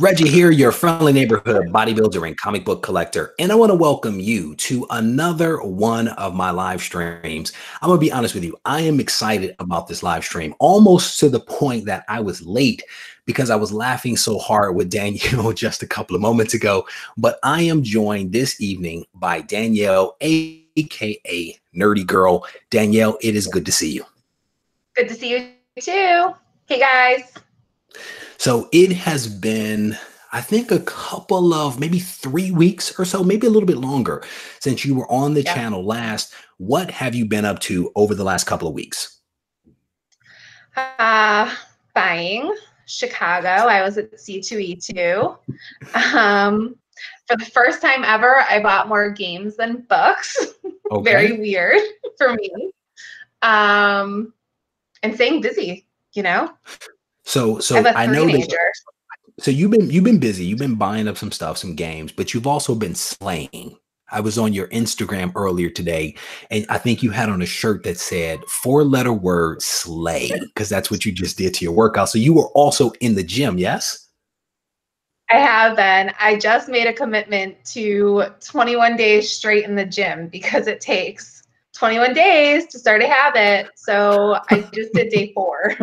Reggie here, your friendly neighborhood bodybuilder and comic book collector. And I want to welcome you to another one of my live streams. I'm going to be honest with you. I am excited about this live stream, almost to the point that I was late because I was laughing so hard with Danielle just a couple of moments ago. But I am joined this evening by Danielle, aka Nerdy Girl. Danielle, it is good to see you. Good to see you too. Hey guys. So it has been, I think, a couple of maybe 3 weeks or so, maybe a little bit longer since you were on the channel last. What have you been up to over the last couple of weeks? Buying Chicago. I was at C2E2. For the first time ever, I bought more games than books. Okay. Very weird for me. And staying busy, you know? So I know that. So you've been busy. You've been buying up some stuff, some games, but you've also been slaying. I was on your Instagram earlier today, and I think you had on a shirt that said 4-letter word slay, because that's what you just did to your workout. So you were also in the gym, yes? I have been. I just made a commitment to 21 days straight in the gym because it takes 21 days to start a habit. So I just did day 4.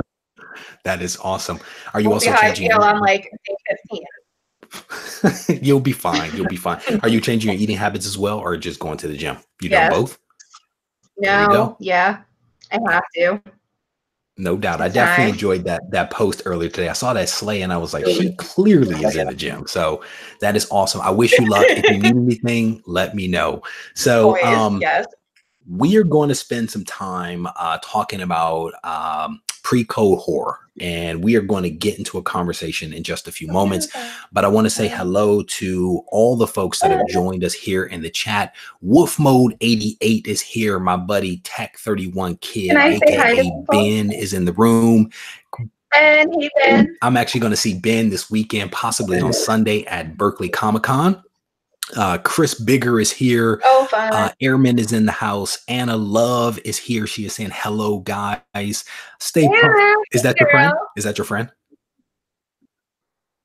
That is awesome. Are you also changing? I'm like day 15. You'll be fine. You'll be fine. Are you changing your eating habits as well, or just going to the gym? You done both? No. Yeah, I have to. No doubt. I definitely enjoyed that post earlier today. I saw that slay and I was like, she clearly is in the gym. So that is awesome. I wish you luck. If you need anything, let me know. So we are going to spend some time talking about pre-code horror, and we are going to get into a conversation in just a few moments. But I want to say hello to all the folks that have joined us here in the chat. Wolf Mode 88 is here. My buddy Tech 31 Kid, aka Ben, is in the room. Ben, hey Ben. I'm actually going to see Ben this weekend, possibly on Sunday at Berkeley Comic-Con. Chris Bigger is here. Oh, fun. Airman is in the house. Anna Love is here. She is saying hello, guys. Stay pumped. Is that your friend? Is that your friend?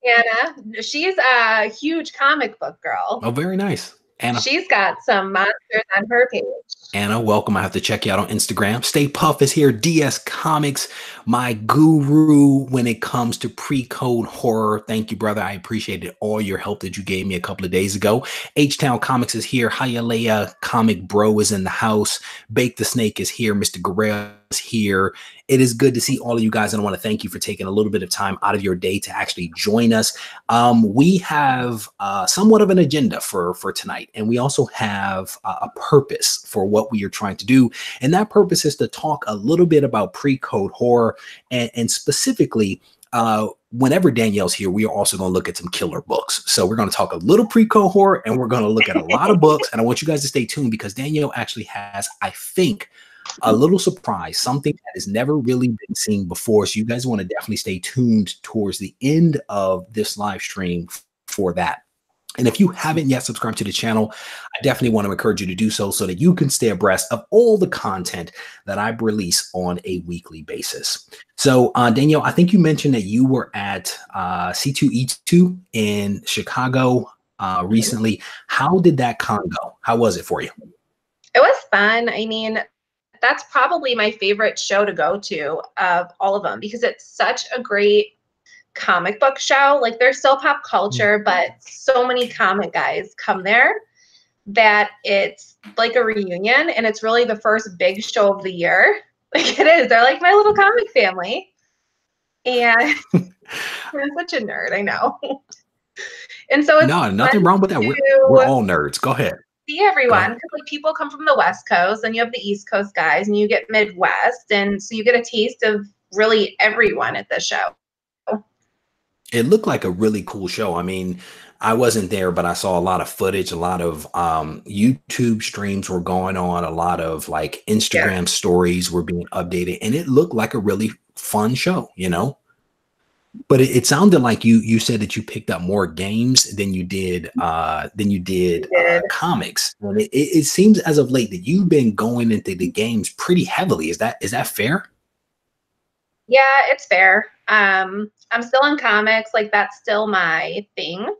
Anna. She's a huge comic book girl. Oh, very nice. Anna. She's got some monsters on her page. Anna, welcome. I have to check you out on Instagram. Stay Puff is here. DS Comics, my guru when it comes to pre-code horror. Thank you, brother. I appreciated all your help that you gave me a couple of days ago. H-Town Comics is here. Hialeah Comic Bro is in the house. Bake the Snake is here. Mr. Guerrero is here. It is good to see all of you guys, and I want to thank you for taking a little bit of time out of your day to actually join us. We have somewhat of an agenda for tonight, and we also have a purpose for what we are trying to do, and that purpose is to talk a little bit about pre-code horror, and specifically, whenever Danielle's here, we are also going to look at some killer books. So we're going to talk a little pre-code horror, and we're going to look at a lot of books, and I want you guys to stay tuned because Danielle actually has, I think, a little surprise, something that has never really been seen before. So you guys want to definitely stay tuned towards the end of this live stream for that. And if you haven't yet subscribed to the channel, I definitely want to encourage you to do so that you can stay abreast of all the content that I release on a weekly basis. So Danielle, I think you mentioned that you were at C2E2 in Chicago recently. How did that con go? How was it for you? It was fun. I mean, that's probably my favorite show to go to of all of them because it's such a great comic book show. Like, there's still pop culture, but so many comic guys come there that it's like a reunion, and it's really the first big show of the year. Like, it is. They're like my little comic family. And I'm such a nerd, I know. And so it's nothing wrong with that. We're all nerds. Go ahead. See everyone, because like people come from the West Coast, and you have the East Coast guys, and you get Midwest, and so you get a taste of really everyone at this show. It looked like a really cool show. I mean, I wasn't there, but I saw a lot of footage, a lot of YouTube streams were going on, a lot of like Instagram stories were being updated, and it looked like a really fun show, you know? But it sounded like you said that you picked up more games than you did comics. And it seems as of late that you've been going into the games pretty heavily. Is that fair? Yeah, it's fair. I'm still in comics, like that's still my thing.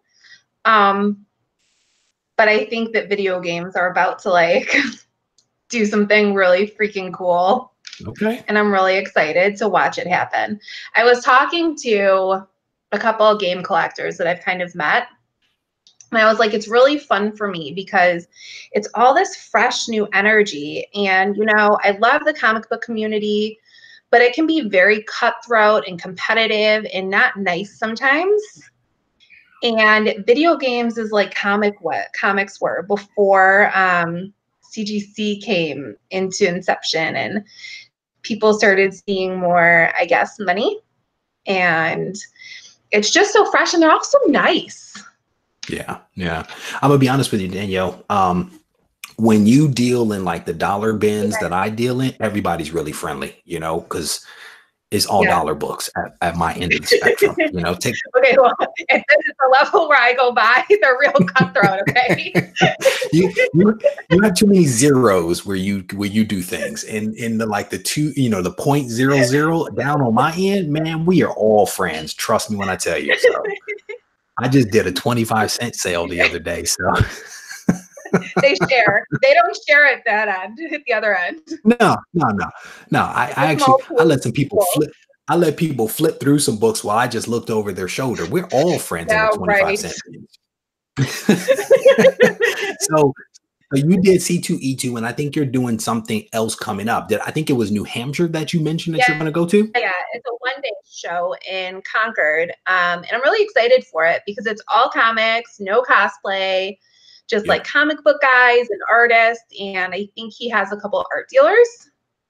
But I think that video games are about to like do something really freaking cool. Okay. And I'm really excited to watch it happen. I was talking to a couple of game collectors that I've kind of met. And I was like, it's really fun for me because it's all this fresh new energy. And, you know, I love the comic book community, but it can be very cutthroat and competitive and not nice sometimes. And video games is like comics were before CGC came into inception and people started seeing more, I guess, money. And it's just so fresh and they're also nice. Yeah. Yeah. I'm gonna be honest with you, Danielle. When you deal in like the dollar bins that I deal in, everybody's really friendly, you know, because it's all dollar books at my end of the spectrum. You know, take okay, well, if this is the level where I go by, they're real cutthroat, okay? you have too many zeros where you do things. And in the like the two, you know, the 0.00 down on my end, man, we are all friends. Trust me when I tell you. So I just did a 25-cent sale the other day. So they share. They don't share at that end, at the other end. No. I actually I let some people flip. I let people flip through some books while I just looked over their shoulder. We're all friends in the 25-cent. So you did C2E2, and I think you're doing something else coming up. I think it was New Hampshire that you mentioned that you're going to go to? Yeah, it's a one-day show in Concord, and I'm really excited for it because it's all comics, no cosplay, just like comic book guys and artists, and I think he has a couple of art dealers.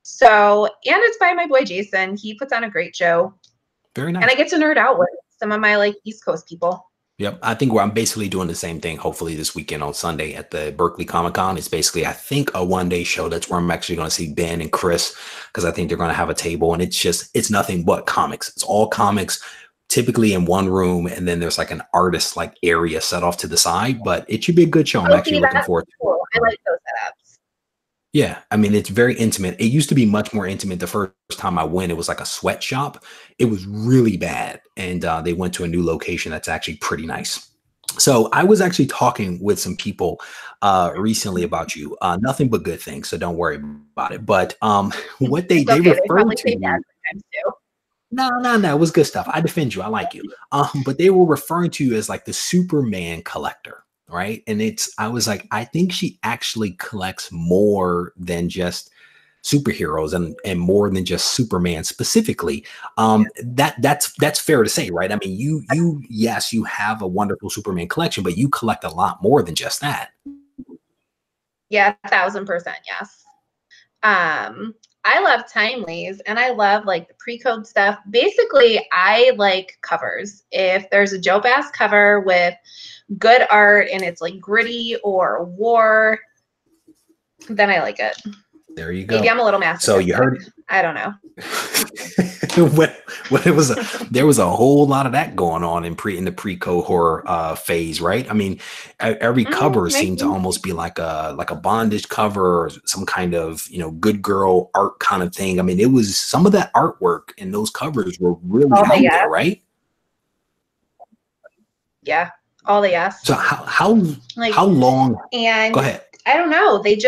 So, and it's by my boy Jason. He puts on a great show. Very nice. And I get to nerd out with some of my like East Coast people. Yep. I think I'm basically doing the same thing, hopefully this weekend on Sunday at the Berkeley Comic Con. It's basically, I think, a one-day show. That's where I'm actually going to see Ben and Chris, because I think they're going to have a table, and it's nothing but comics. It's all comics, typically in one room, and then there's like an artist like area set off to the side, but it should be a good show. I'm actually looking forward to it. Cool. I like those setups. Yeah, I mean, it's very intimate. It used to be much more intimate. The first time I went, it was like a sweatshop. It was really bad. And they went to a new location that's actually pretty nice. So I was actually talking with some people recently about you. Nothing but good things, so don't worry about it. But what they referred to you. No, it was good stuff. I defend you. I like you. But they were referring to you as like the Superman collector. Right. And I was like, I think she actually collects more than just superheroes and more than just Superman specifically. That's fair to say, right? I mean, yes, you have a wonderful Superman collection, but you collect a lot more than just that. Yeah, 1,000%. Yes. I love timelies and I love like the pre-code stuff. Basically, I like covers. If there's a dope ass cover with good art and it's like gritty or war, then I like it. There you go. Maybe I'm a little masochistic. So you heard, I don't know. There was a whole lot of that going on in the pre-code horror phase, right? I mean, every cover seemed to almost be like a bondage cover or some kind of, you know, good girl art kind of thing. I mean, it was some of that artwork and those covers were really out there, right? Yeah, all the yes. So how long? And go ahead. I don't know. They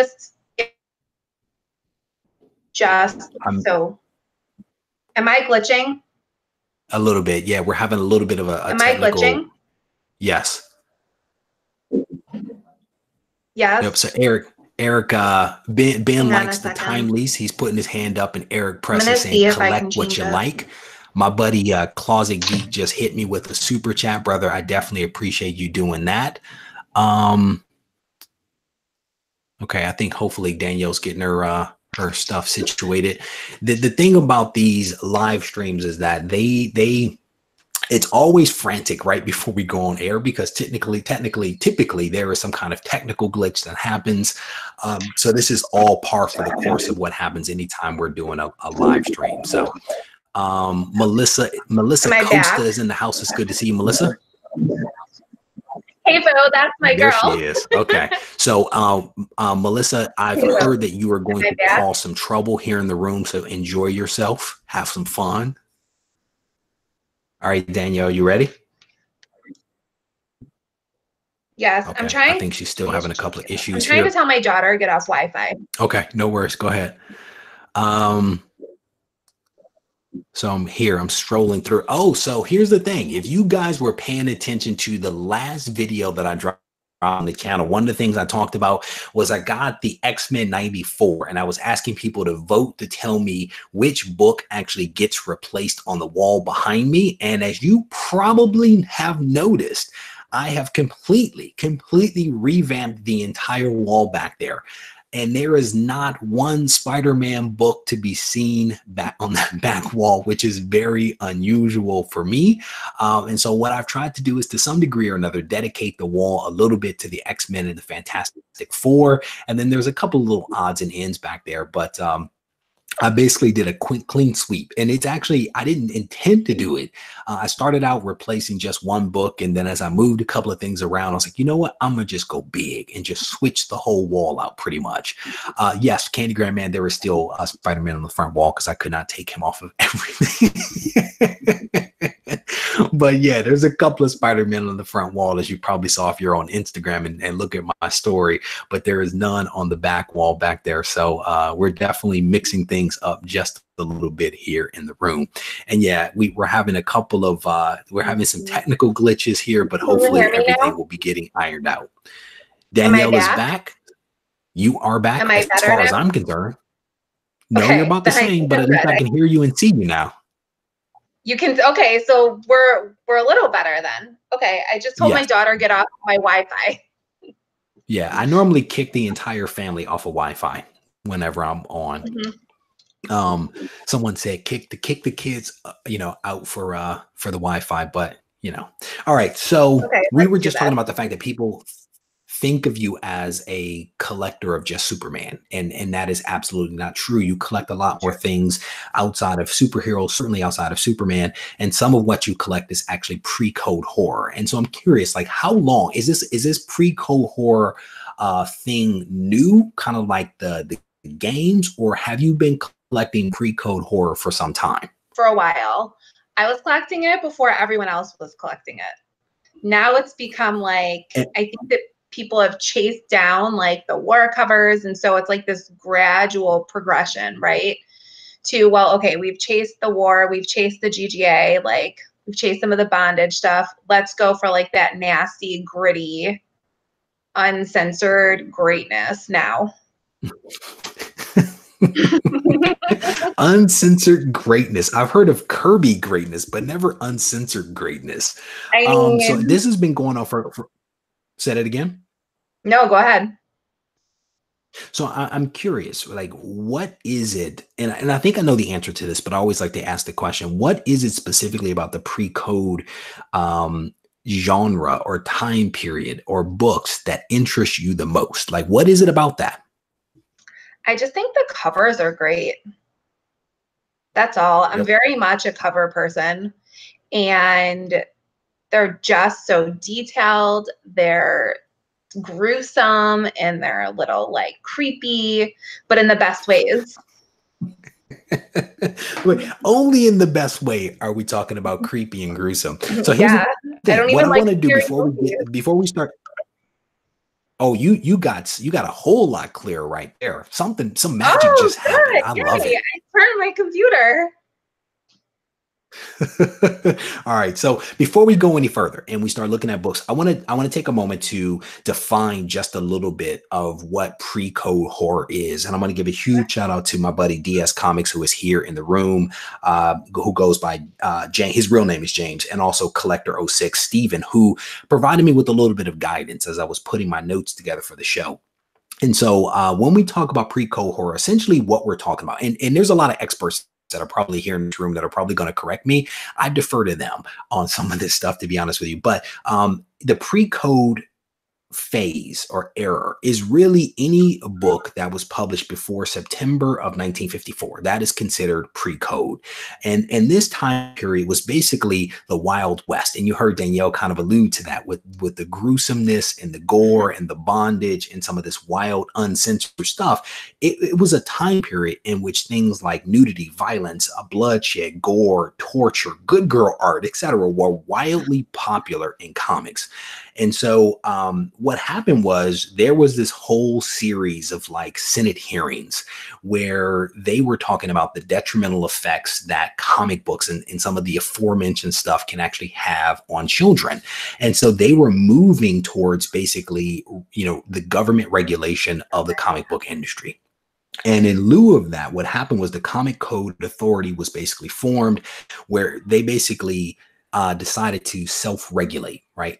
so. Am I glitching? A little bit, yeah. We're having a little bit of a Am technical. I glitching? Yes. Yes. Yep. So Eric, Ben likes the time lease. He's putting his hand up, and Eric presses saying, "Collect what you like." My buddy Closet Geek just hit me with a super chat, brother. I definitely appreciate you doing that. Okay, I think hopefully Danielle's getting her stuff situated. The thing about these live streams is that it's always frantic right before we go on air, because typically there is some kind of technical glitch that happens. So this is all par for the course of what happens anytime we're doing a live stream. So Melissa Costa is in the house. It's good to see you, Melissa. Hey, Bo, that's my girl. There she is. Okay. So, Melissa, I've heard that you are going to cause some trouble here in the room. So enjoy yourself. Have some fun. All right, Danielle, you ready? Yes, Okay, I think she's still having a couple of I'm issues trying to here. tell my daughter to get off Wi-Fi. Okay, no worries. Go ahead. So I'm here, I'm strolling through. Oh, so here's the thing. If you guys were paying attention to the last video that I dropped on the channel, one of the things I talked about was I got the X-Men 94 and I was asking people to vote to tell me which book actually gets replaced on the wall behind me. And as you probably have noticed, I have completely revamped the entire wall back there. And there is not one Spider-Man book to be seen back on that back wall, which is very unusual for me. And so what I've tried to do is to some degree or another, dedicate the wall a little bit to the X-Men and the Fantastic Four. And then there's a couple of little odds and ends back there. But I basically did a quick clean sweep, and it's actually, I didn't intend to do it. I started out replacing just one book. And then as I moved a couple of things around, I was like, you know what? I'm going to just go big and just switch the whole wall out pretty much. Yes, Candy Graham Man, there is still a Spider-Man on the front wall because I could not take him off of everything. But yeah, there's a couple of Spider-Man on the front wall, as you probably saw if you're on Instagram and look at my story, but there is none on the back wall back there. So we're definitely mixing things up just a little bit here in the room. And yeah, we're having a couple of, we're having some technical glitches here, but hopefully everything will be getting ironed out. Danielle is back. You are back as far as I'm concerned. No, you're about the same, but at least I can hear you and see you now. You can, okay, so we're a little better then. Okay, I just told my daughter get off my Wi-Fi. Yeah, I normally kick the entire family off of Wi-Fi whenever I'm on. Someone said kick the kids, out for the Wi-Fi, but all right. So we were just talking about the fact that people think of you as a collector of just Superman, and that is absolutely not true. You collect a lot more things outside of superheroes, certainly outside of Superman, and some of what you collect is actually pre-code horror. And so I'm curious, like, how long is this pre-code horror thing new, kind of like the games, or have you been collecting pre-code horror for some time? For a while. I was collecting it before everyone else was collecting it. Now it's become like, I think that people have chased down like the war covers. And so it's like this gradual progression, right? To, well, okay, we've chased the war, we've chased the GGA, like we've chased some of the bondage stuff. Let's go for like that nasty, gritty, uncensored greatness now. Uncensored greatness. I've heard of Kirby greatness, but never uncensored greatness. So this has been going on for say that again. No, go ahead. So I'm curious, like, what is it? And I think I know the answer to this, but I always like to ask the question, what is it specifically about the pre-code genre or time period or books that interest you the most? Like, what is it about that? I just think the covers are great. That's all. I'm very much a cover person, and they're just so detailed. They're gruesome and they're a little like creepy, but in the best ways. Wait, only in the best way are we talking about creepy and gruesome. So here's the thing. What I want to do before we start. Oh, you got a whole lot clearer right there. Some magic just happened. I love it. I turned my computer. All right. So before we go any further and we start looking at books, I want to take a moment to define just a little bit of what pre-code horror is. And I'm going to give a huge shout out to my buddy DS Comics, who is here in the room, who goes by James. His real name is James, and also Collector 06 Steven, who provided me with a little bit of guidance as I was putting my notes together for the show. And so when we talk about pre-code horror, essentially what we're talking about, and there's a lot of experts that are probably here in this room that are probably going to correct me. I defer to them on some of this stuff, to be honest with you. But the pre-code phase or era is really any book that was published before September of 1954. That is considered pre-code. And this time period was basically the Wild West. And you heard Danielle kind of allude to that with the gruesomeness and the gore and the bondage and some of this wild, uncensored stuff. It was a time period in which things like nudity, violence, bloodshed, gore, torture, good girl art, etc., were wildly popular in comics. And so what happened was there was this whole series of like Senate hearings where they were talking about the detrimental effects that comic books and some of the aforementioned stuff can actually have on children. And so they were moving towards basically, the government regulation of the comic book industry. And in lieu of that, what happened was the Comic Code Authority was basically formed, where they basically decided to self-regulate, right?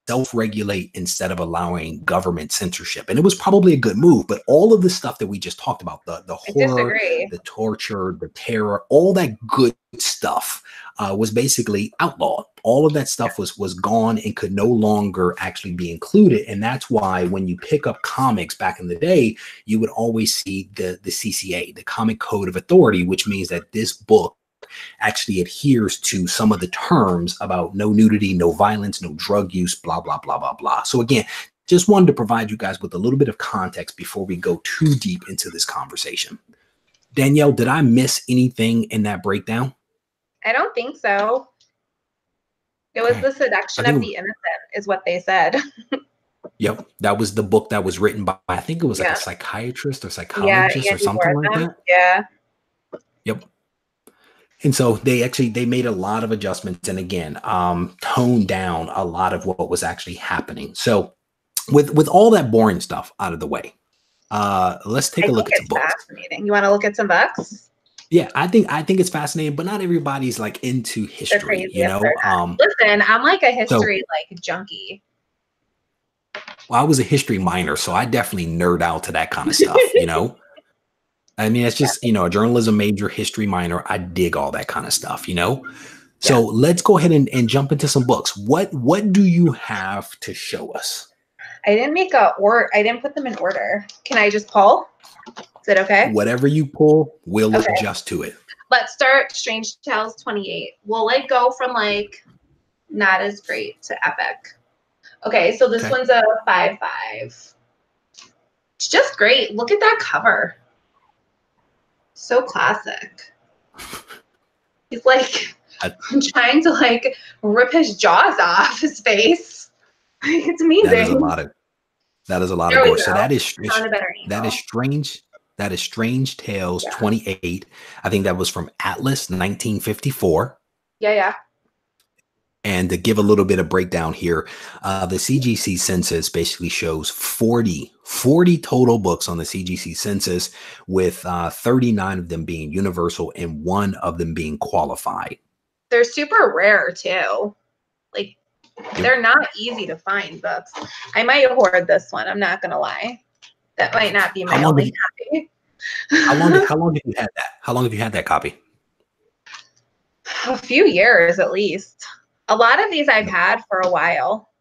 Self-regulate instead of allowing government censorship. And it was probably a good move, but all of the stuff that we just talked about, the horror, the torture, the terror, all that good stuff was basically outlawed. All of that stuff was gone and could no longer actually be included. And that's why when you pick up comics back in the day, you would always see the CCA, the Comic Code of Authority, which means that this book actually adheres to some of the terms about no nudity, no violence, no drug use, blah, blah, blah, blah, blah. So again, just wanted to provide you guys with a little bit of context before we go too deep into this conversation. Danielle, did I miss anything in that breakdown? I don't think so. It was the seduction of the innocent is what they said. Yep. That was the book that was written by, I think it was like a psychiatrist or psychologist or something like that. Yeah. Yep. And so they made a lot of adjustments and again, toned down a lot of what was actually happening. So with all that boring stuff out of the way, let's take a look at some books. Fascinating. You want to look at some books? Yeah, I think it's fascinating, but not everybody's like into history, Listen, I'm like a history junkie. Well, I was a history minor, so I definitely nerd out to that kind of stuff, I mean, it's just, a journalism major, history minor. I dig all that kind of stuff, So let's go ahead and jump into some books. What do you have to show us? I didn't put them in order. Can I just pull? Is it okay? Whatever you pull, we'll adjust to it. Let's start Strange Tales 28. We'll go from not as great to epic. Okay, so this one's a 5/5. It's just great. Look at that cover. So classic. He's trying to rip his jaws off his face. It's amazing. That is a lot of gore. So that is strange. That is Strange Tales 28. I think that was from Atlas 1954. Yeah. And to give a little bit of breakdown here, the CGC census basically shows 40 total books on the CGC census, with 39 of them being universal and 1 of them being qualified. They're super rare too. They're not easy to find books. I might hoard this one. I'm not gonna lie. That might not be my only copy. How long have you had that? How long have you had that copy? A few years at least. A lot of these I've had for a while.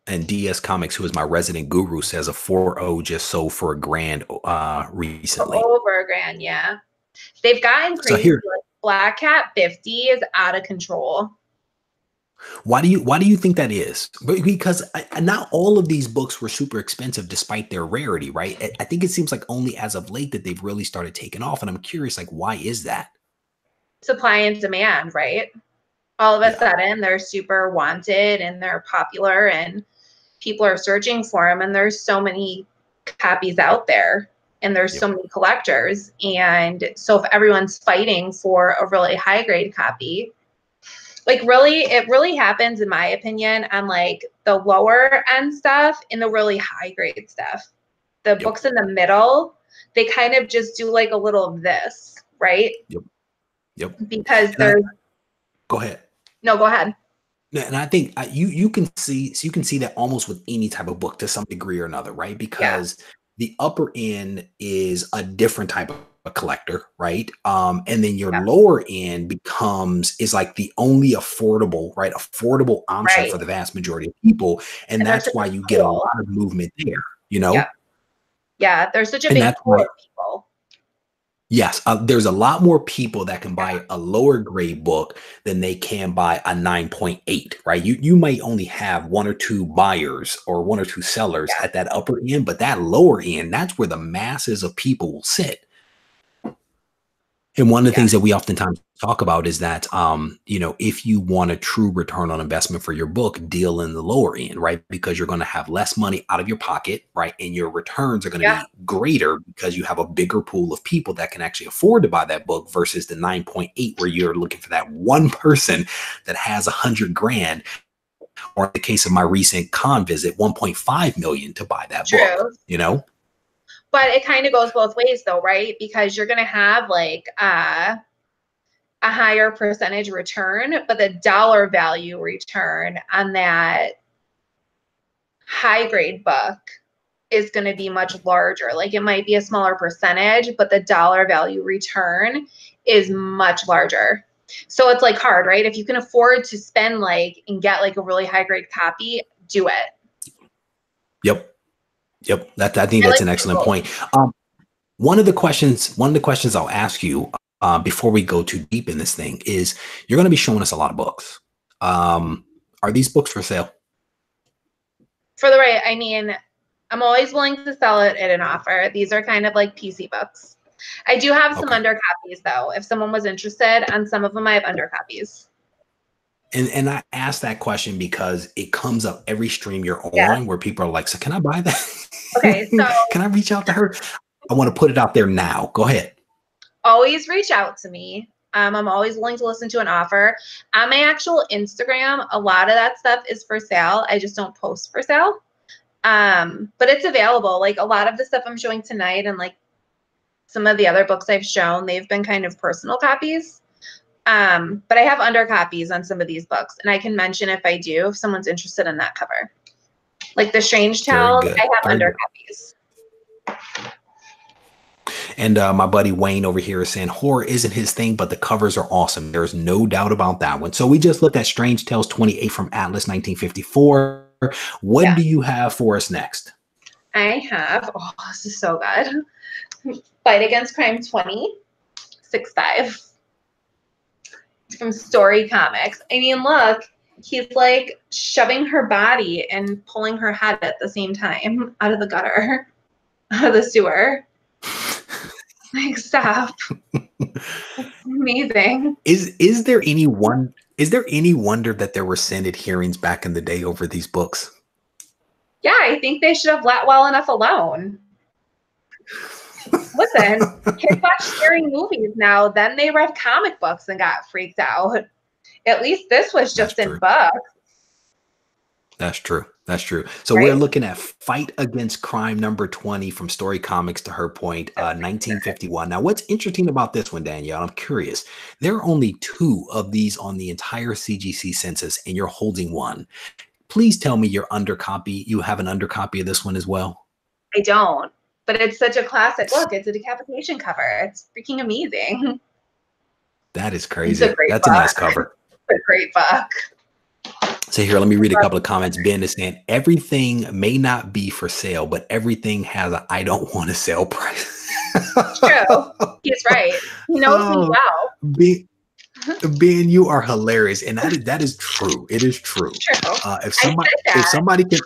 And DS Comics, who is my resident guru, says a 4.0 just sold for $1,000 recently. Over $1,000, yeah. They've gotten crazy. So here, Black Cat 50 is out of control. Why do you think that is? Because not all of these books were super expensive despite their rarity, right? I think it seems like only as of late that they've really started taking off. And I'm curious, why is that? Supply and demand, right? All of a sudden they're super wanted and they're popular and people are searching for them. And there's so many copies out there and there's so many collectors. And so if everyone's fighting for a really high grade copy, it really happens, in my opinion, on the lower end stuff and the really high grade stuff. The books in the middle, they kind of just do a little of this, right? Yep. Because go ahead. No, go ahead. And I think you can see that almost with any type of book to some degree or another, right? Because the upper end is a different type of a collector, right? And then your Yeah. lower end is like the only affordable option Right. for the vast majority of people. And And they're that's such why a you get a pool. lot of movement there, Yeah. Yeah. There's such a And big that's pool why, of people. yes, there's a lot more people that can Yeah. buy a lower grade book than they can buy a 9.8, right? You might only have one or two buyers or one or two sellers Yeah. at that upper end, but that lower end, that's where the masses of people will sit. And one of the Yeah. things that we oftentimes talk about is that, if you want a true return on investment for your book, deal in the lower end, right? Because you're going to have less money out of your pocket, right? And your returns are going to Yeah. be greater because you have a bigger pool of people that can actually afford to buy that book versus the 9.8, where you're looking for that one person that has 100 grand, or in the case of my recent con visit, 1.5 million to buy that book, True. you know? But it kind of goes both ways though, right? Because you're going to have like a higher percentage return, but the dollar value return on that high grade book is going to be much larger. Like it might be a smaller percentage, but the dollar value return is much larger. So it's like hard, right? If you can afford to spend like and get like a really high grade copy, do it. Yep. Yep. I think I that's like an to do excellent both. point. One of the questions I'll ask you before we go too deep in this thing is, you're going to be showing us a lot of books. Are these books for sale? For the right, I mean, I'm always willing to sell it at an offer. These are kind of like PC books. I do have some Okay. under copies though. If someone was interested, on some of them I have under copies. And I asked that question because it comes up every stream you're Yeah. on where people are like, so can I buy that? Okay, so Can I reach out to her? I want to put it out there now. Go ahead. always reach out to me. I'm always willing to listen to an offer. On my actual Instagram, a lot of that stuff is for sale. I just don't post for sale. But it's available. Like a lot of the stuff I'm showing tonight and like some of the other books I've shown, they've been kind of personal copies. But I have under copies on some of these books, and I can mention if I do, if someone's interested in that cover. Like the Strange Very Tales, I good. have Very under good. copies. And my buddy Wayne over here is saying horror isn't his thing, but the covers are awesome. There's no doubt about that one. So we just looked at Strange Tales 28 from Atlas 1954. What Yeah, do you have for us next? I have. Oh, this is so good. Fight Against Crime 2065 from Story Comics. I mean, look, he's like shoving her body and pulling her head at the same time out of the gutter, out of the sewer. Like, stop. Amazing. Is there any wonder that there were Senate hearings back in the day over these books? Yeah, I think they should have let well enough alone. Listen, kids watch scary movies now, then they read comic books and got freaked out. At least this was That's just in true. books, That's true. That's true. So we're right? looking at Fight Against Crime number 20 from Story Comics, to her point, That's 1951. Now, what's interesting about this one, Danielle, I'm curious. There are only 2 of these on the entire CGC census, and you're holding one. Please tell me you have an under copy of this one as well. I don't, but it's such a classic. Look, it's a decapitation cover. It's freaking amazing. That is It's a crazy. great That's a nice book. cover. It's a great book. So here, let me read a couple of comments. Ben is saying, everything may not be for sale, but everything has a I don't want to sell price. It's true. He's right. He knows me Oh, well. Ben, Ben, you are hilarious, and that is true. It is true. It's true. If I somebody said if that. somebody can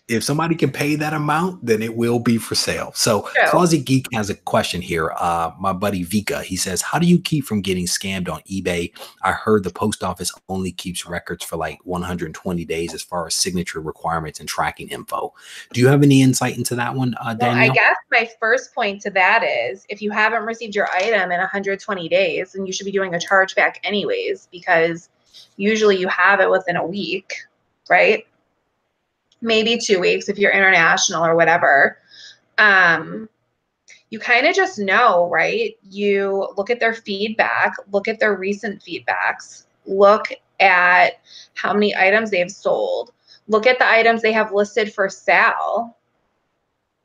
if somebody can pay that amount, then it will be for sale. So True. Closet Geek has a question here. My buddy Vika, he says, how do you keep from getting scammed on eBay? I heard the post office only keeps records for like 120 days as far as signature requirements and tracking info. Do you have any insight into that one, Well, I Danielle? guess my first point to that is if you haven't received your item in 120 days, then you should be doing a chargeback anyways, because usually you have it within a week, right? Maybe 2 weeks if you're international or whatever. You kind of just know, right? You look at their feedback, look at their recent feedbacks, look at how many items they've sold, look at the items they have listed for sale.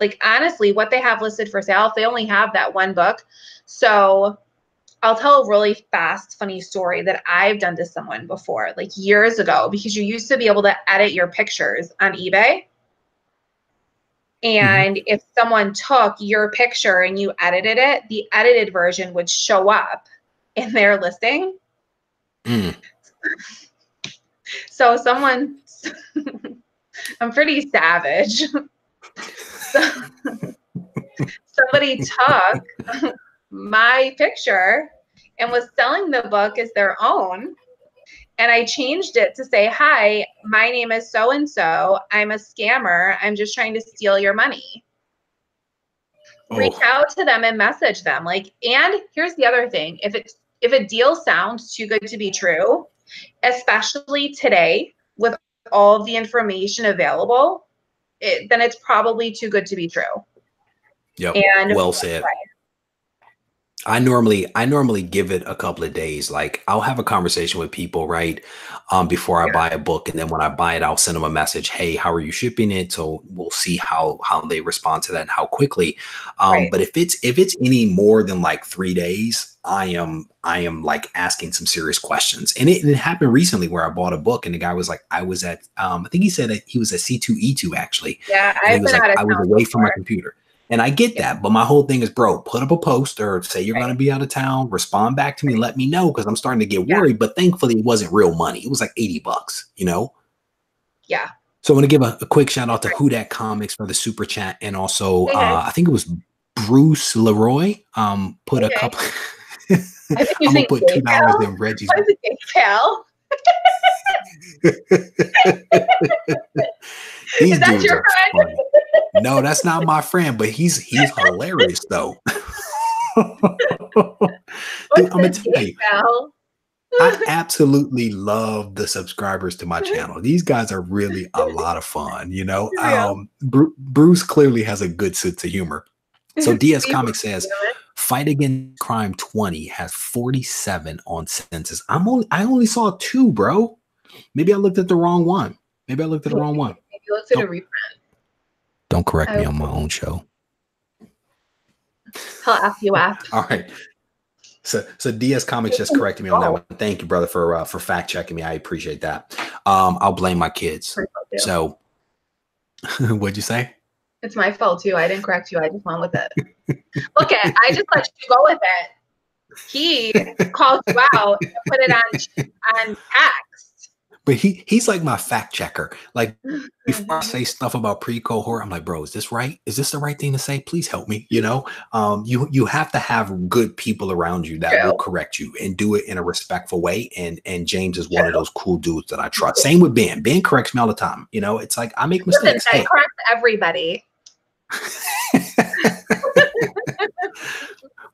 Like, honestly, what they have listed for sale, if they only have that one book. So I'll tell a really fast, funny story that I've done to someone before, like years ago, because you used to be able to edit your pictures on eBay. And if someone took your picture and you edited it, the edited version would show up in their listing. So someone, I'm pretty savage. Somebody took my picture and was selling the book as their own. And I changed it to say, hi, my name is so-and-so. I'm a scammer. I'm just trying to steal your money. Reach out to them and message them. Like, and here's the other thing. If a deal sounds too good to be true, especially today with all of the information available, then it's probably too good to be true. Yep. And well said. I normally give it a couple of days. Like, I'll have a conversation with people, right? Before I buy a book. And then when I buy it, I'll send them a message. Hey, how are you shipping it? So we'll see how they respond to that and how quickly. But if it's any more than like 3 days, I am like asking some serious questions. And it happened recently where I bought a book and the guy was like, I was at, I think he said that he was at C2E2 actually. Yeah. And he was like, I was away from my computer. And I get that, but my whole thing is, bro, put up a post or say you're going to be out of town, respond back to me, let me know, because I'm starting to get worried. But thankfully, it wasn't real money. It was like $80, you know? Yeah. So I want to give a quick shout out to Who Dat Comics for the super chat. And also, I think it was Bruce Leroy put a couple. I'm going to put $2 in Reggie's. What is it, PayPal? These is that dudes your are friend? funny. No, that's not my friend, but he's hilarious though. Dude, I'm gonna tell you, I absolutely love the subscribers to my channel. These guys are really a lot of fun, you know. Bruce clearly has a good sense of humor. So DS Comics says Fight Against Crime 20 has 47 on census. I only saw 2, bro. Maybe I looked at the wrong one. Maybe I looked at the wrong one. Maybe you looked at a reprint. Don't correct me on my own show. I'll ask you after. All right. So DS Comics just corrected me on that one. Thank you, brother, for fact checking me. I appreciate that. I'll blame my kids. So what'd you say? It's my fault too. I didn't correct you. I just went with it. Look at, I just let you go with it. He called you out and put it on text. But he's like my fact checker. Like, before I say stuff about pre-code horror, I'm like, bro, is this right? Is this the right thing to say? Please help me. You know, you have to have good people around you that will correct you and do it in a respectful way. And James is one of those cool dudes that I trust. Same with Ben. Ben corrects me all the time. You know, it's like I make mistakes. I correct everybody.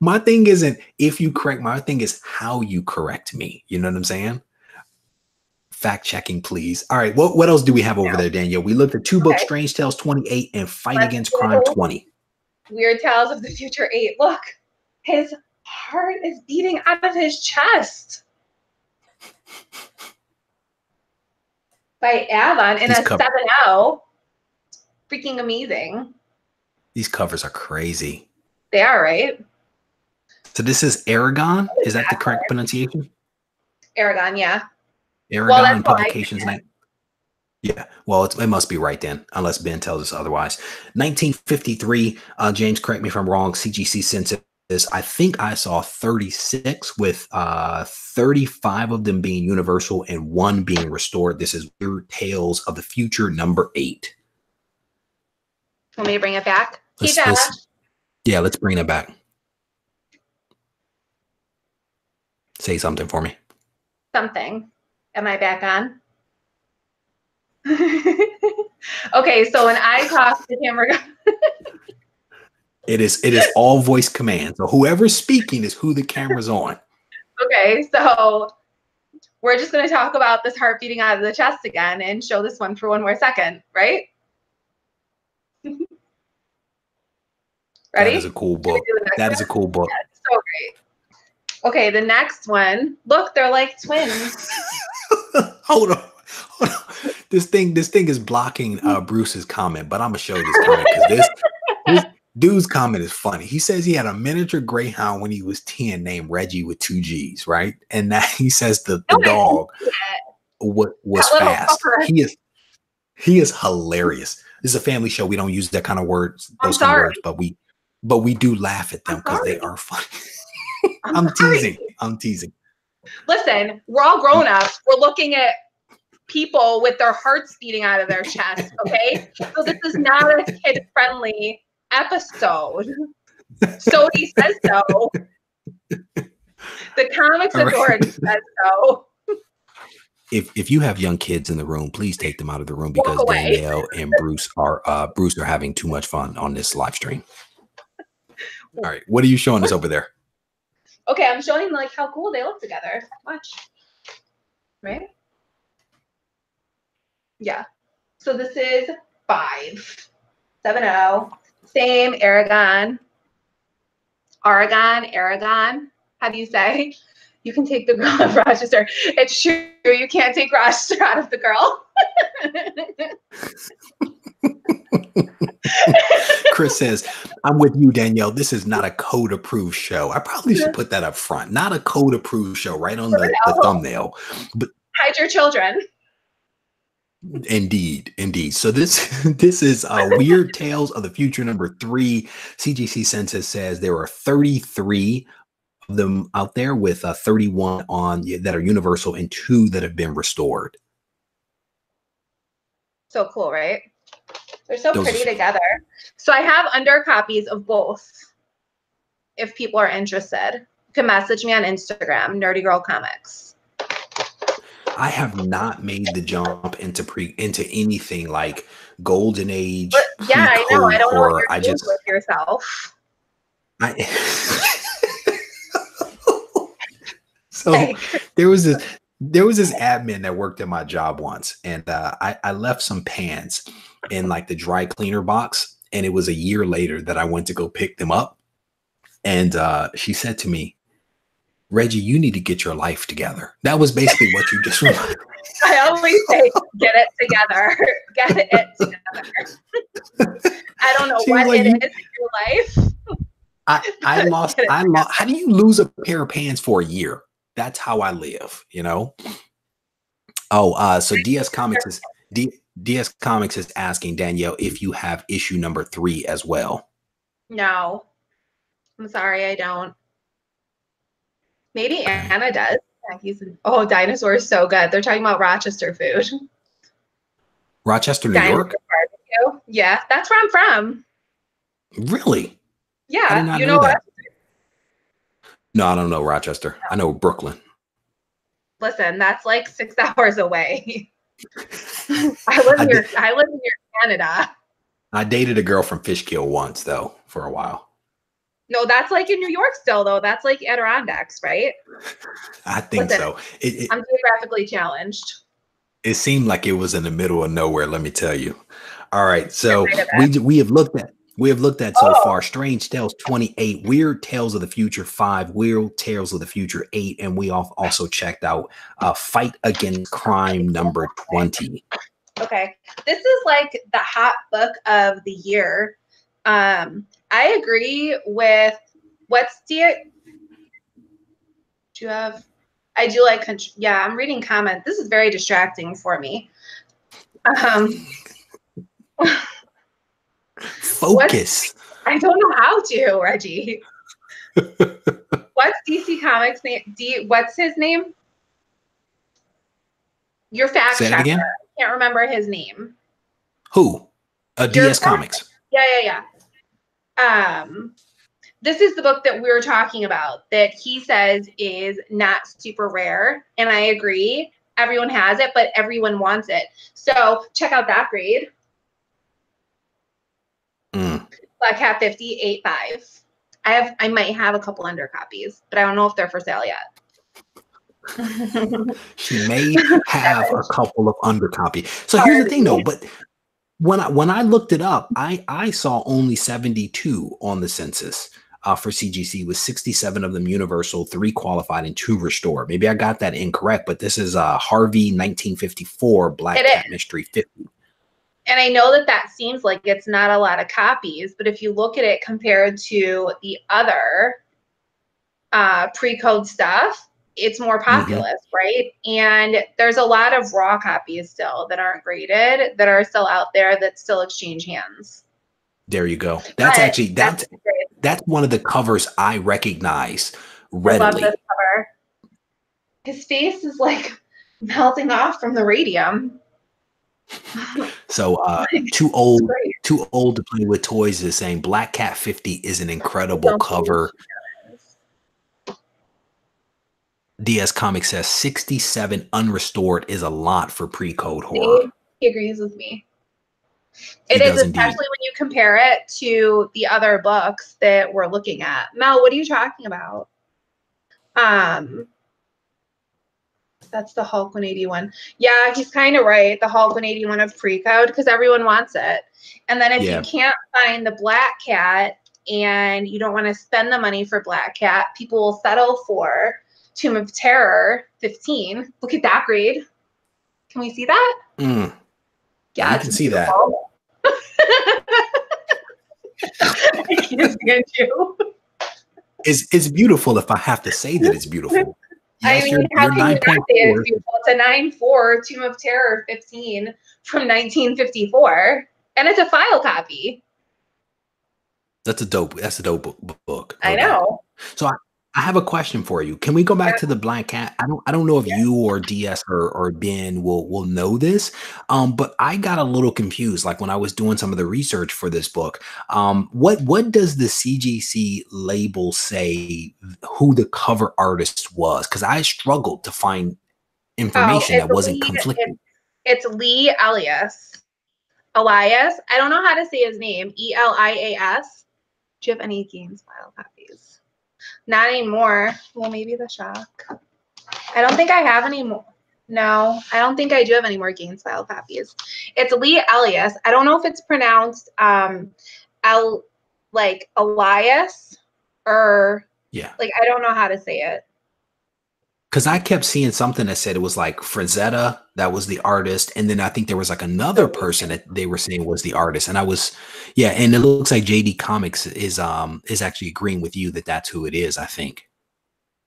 My thing isn't if you correct. My thing is how you correct me. You know what I'm saying? Fact checking, please. All right. What else do we have over there, Danielle? We looked at 2 books, Strange Tales 28 and Fight Against Crime 20. Weird Tales of the Future 8. Look, his heart is beating out of his chest. By Avon in a 7.0. Freaking amazing. These covers are crazy. They are, right? So this is Aragon. Is that the correct pronunciation? Aragon, yeah. Aragon Publications. Yeah, well, it must be right then, unless Ben tells us otherwise. 1953, James, correct me if I'm wrong, CGC census, I think I saw 36 with 35 of them being universal and 1 being restored. This is Weird Tales of the Future number 8. Want me to bring it back? Yeah, let's bring it back. Say something for me. Something. Am I back on? Okay, so when I talk to him, it is all voice command. So whoever's speaking is who the camera's on. Okay, so we're just going to talk about this heart beating out of the chest again and show this one for one more second, right? Ready? That is a cool book. That is a cool book. Yeah, it's so great. Okay, the next one. Look, they're like twins. Hold on. This thing is blocking Bruce's comment, but I'm gonna show this comment because Dude's comment is funny. He says he had a miniature greyhound when he was 10 named Reggie with 2 G's, right? And that he says the dog was fast. He is hilarious. This is a family show. We don't use that kind of words, those kind of words, but we do laugh at them because they are funny. I'm teasing. Listen, we're all grown ups. We're looking at people with their hearts beating out of their chest, okay? So this is not a kid-friendly episode. Sodi says so. The Comics Authority says so. If you have young kids in the room, please take them out of the room because Danielle and Bruce are having too much fun on this live stream. All right, what are you showing us over there? Okay, I'm showing like how cool they look together. Watch. Right? Yeah. So this is 570. Same Aragon. How do you say? You can take the girl out of Rochester. It's true. You can't take Rochester out of the girl. Chris says, I'm with you, Danielle. This is not a code approved show. I probably should put that up front. Not a code approved show right on the thumbnail. But hide your children. Indeed. So this is Weird Tales of the Future number 3. CGC Census says there are 33 of them out there with 31 on that are universal and 2 that have been restored. So cool, right? They're so pretty together. So I have under copies of both. If people are interested, you can message me on Instagram, Nerdy Girl Comics. I have not made the jump into anything like Golden Age. Yeah, I know. I don't know what you're doing with yourself. So there was this admin that worked at my job once, and I left some pants in like the dry cleaner box, and it was a year later that I went to go pick them up, and she said to me, Reggie, you need to get your life together. That was basically what you just reminded me. I always say, get it together. Get it together. I don't know what it is in your life. I lost. How do you lose a pair of pants for a year? That's how I live, you know? Oh, so DS Comics is asking Danielle if you have issue number 3 as well. No. I'm sorry, I don't. Maybe Anna does. Yeah, dinosaur is so good. They're talking about Rochester food. Rochester, New York? Barbecue. Yeah, that's where I'm from. Really? Yeah, I did not know that. No, I don't know Rochester. I know Brooklyn. Listen, that's like 6 hours away. I live near Canada. I dated a girl from Fishkill once, though, for a while. No, that's like in New York still, though. That's like Adirondacks, right? I think so. I'm geographically challenged. It seemed like it was in the middle of nowhere, let me tell you. All right, so we have looked at so far Strange Tales 28, Weird Tales of the Future 5, Weird Tales of the Future 8, and we also checked out Fight Against Crime number 20. Okay, this is like the hot book of the year. I agree with I do like, yeah, I'm reading comments. This is very distracting for me. Focus. I don't know how to, Reggie. What's DC Comics name? What's his name? Your fact checker. I can't remember his name. Who? DS Comics. Yeah. This is the book that we were talking about that he says is not super rare. And I agree. Everyone has it, but everyone wants it. So check out that grade. Black Cat 50, 8.5. I might have a couple under copies, but I don't know if they're for sale yet. She may have a couple of under copy. So here's the thing though, but when I looked it up, I saw only 72 on the census for CGC, with 67 of them universal, 3 qualified, and 2 restored. Maybe I got that incorrect, but this is Harvey 1954 Black Cat Mystery 50. And I know that that seems like it's not a lot of copies, but if you look at it compared to the other pre-code stuff, it's more populous, right? And there's a lot of raw copies still that aren't graded, that are still out there, that still exchange hands. There you go. That's But actually that's one of the covers I recognize readily. I love this cover. His face is like melting off from the radium. So too old to play with toys is saying Black Cat 50 is an incredible cover. DS Comics says 67 unrestored is a lot for pre-code horror. He agrees with me. It is, especially when you compare it to the other books that we're looking at. Mel, what are you talking about? That's the Hulk 181. Yeah, he's kind of right. The Hulk 181 of pre-code, because everyone wants it. And then if you can't find the Black Cat and you don't want to spend the money for Black Cat, people will settle for Tomb of Terror 15. Look at that grade. Can we see that? Yeah, I can see that. I can't stand you. It's beautiful if I have to say that it's beautiful. Yes, I mean, how can you not say it's beautiful? It's a 9.4 Tomb of Terror 15 from 1954, and it's a file copy. That's a dope book. I know. So I have a question for you. Can we go back to the Black Cat? I don't know if you or DS or Ben will know this, but I got a little confused. Like when I was doing some of the research for this book, what does the CGC label say who the cover artist was? Because I struggled to find information that wasn't conflicting. It's Lee Elias. Elias. I don't know how to say his name. Elias. Do you have any games file copies? Not anymore. Well, maybe the Shock. I don't think I have any more. No, I don't think I do have any more Gaines file copies. It's Lee Elias. I don't know if it's pronounced like Elias or like I don't know how to say it. Because I kept seeing something that said it was like Frazetta, that was the artist, and then I think there was like another person that they were saying was the artist, and I was, and it looks like JD Comics is actually agreeing with you that that's who it is. I think.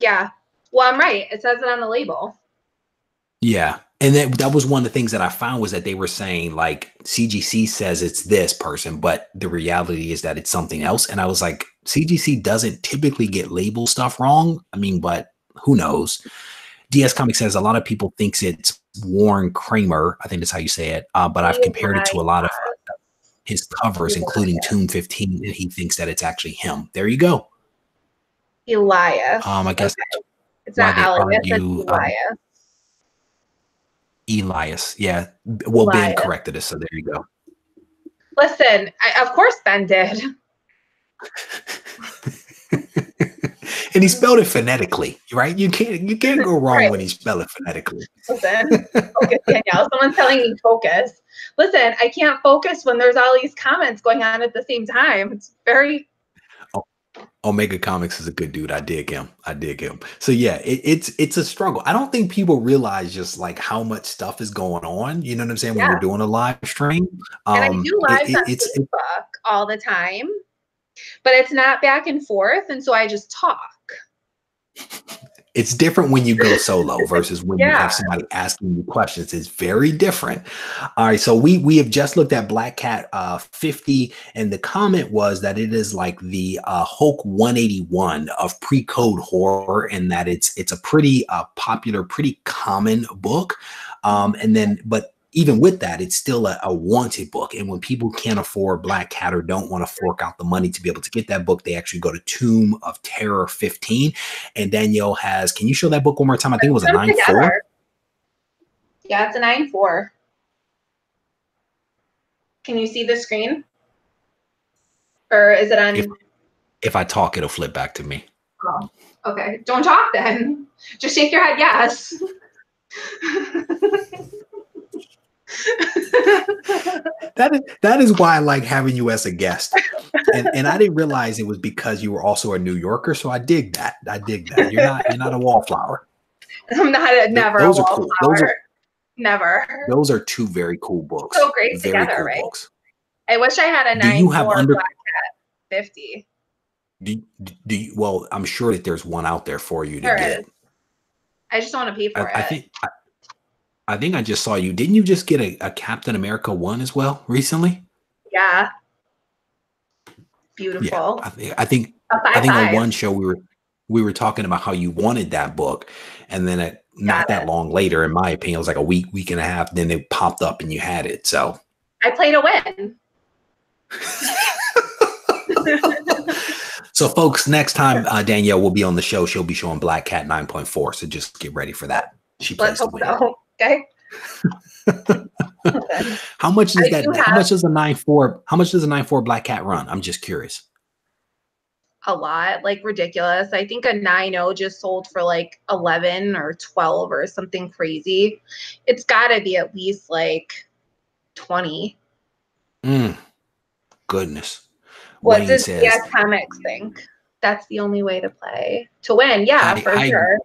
Yeah, well, I'm right. It says it on the label. Yeah, and that was one of the things that I found was that they were saying like CGC says it's this person, but the reality is that it's something else, and I was like, CGC doesn't typically get label stuff wrong. I mean, but who knows? DS Comics says a lot of people thinks it's Warren Kramer. I think that's how you say it. But I've compared it to a lot of his covers, including Tomb 15, and he thinks that it's actually him. There you go. Elias. I guess it's not Elias, it's Elias. Elias. Yeah. Well, Elias. Ben corrected us, so there you go. Listen, of course Ben did. And he spelled it phonetically, right? You can't go wrong when he spelled it phonetically. Listen, focus, Danielle. Someone's telling me focus. Listen, I can't focus when there's all these comments going on at the same time. It's very. Omega Comics is a good dude. I dig him. So yeah, it's a struggle. I don't think people realize just like how much stuff is going on. You know what I'm saying? When we're doing a live stream. And I do lives on Facebook all the time, but it's not back and forth, and so I just talk. It's different when you go solo versus when you have somebody asking you questions. It's very different. All right, so we have just looked at Black Cat 50, and the comment was that it is like the Hulk 181 of pre-code horror, and that it's a pretty popular, pretty common book. And then, but even with that, it's still a wanted book. And when people can't afford Black Cat or don't want to fork out the money to be able to get that book, they actually go to Tomb of Terror 15. And Danielle has, can you show that book one more time? I think it was a 9.4. Yeah, it's a 9.4. Can you see the screen? Or is it on? If I talk, it'll flip back to me. Oh, okay. Don't talk then. Just shake your head yes. That is why I like having you as a guest, and I didn't realize it was because you were also a New Yorker. So I dig that. You're not a wallflower. I'm not. Never a wallflower. Never. Those are two very cool books. So great Very together, cool right? books. I wish I had a Do you have 9-4 under Black Cat 50. do you, well, I'm sure that there's one out there for you to There get. is. I just don't want to pay for I it. think I think I just saw you. Didn't you just get a Captain America 1 as well recently? Yeah. Yeah, Beautiful. I A think on 5-5. one show we were talking about how you wanted that book, and then not Got that it. long later, in my opinion, it was like a week and a half. Then it popped up and you had it. So I play to win. so folks, next time Danielle will be on the show, she'll be showing Black Cat 9.4. So just get ready for that. She plays Let's to hope win. so. Okay. How much is I that? do How have much does a 9.4? How much does a 9.4 Black Cat run? I'm just curious. a lot, like ridiculous. I think a 9.0 just sold for like 11 or 12 or something crazy. It's got to be at least like 20. Goodness. What Wayne does DS says, Comics think? That's the only way to play to win. Yeah, for sure.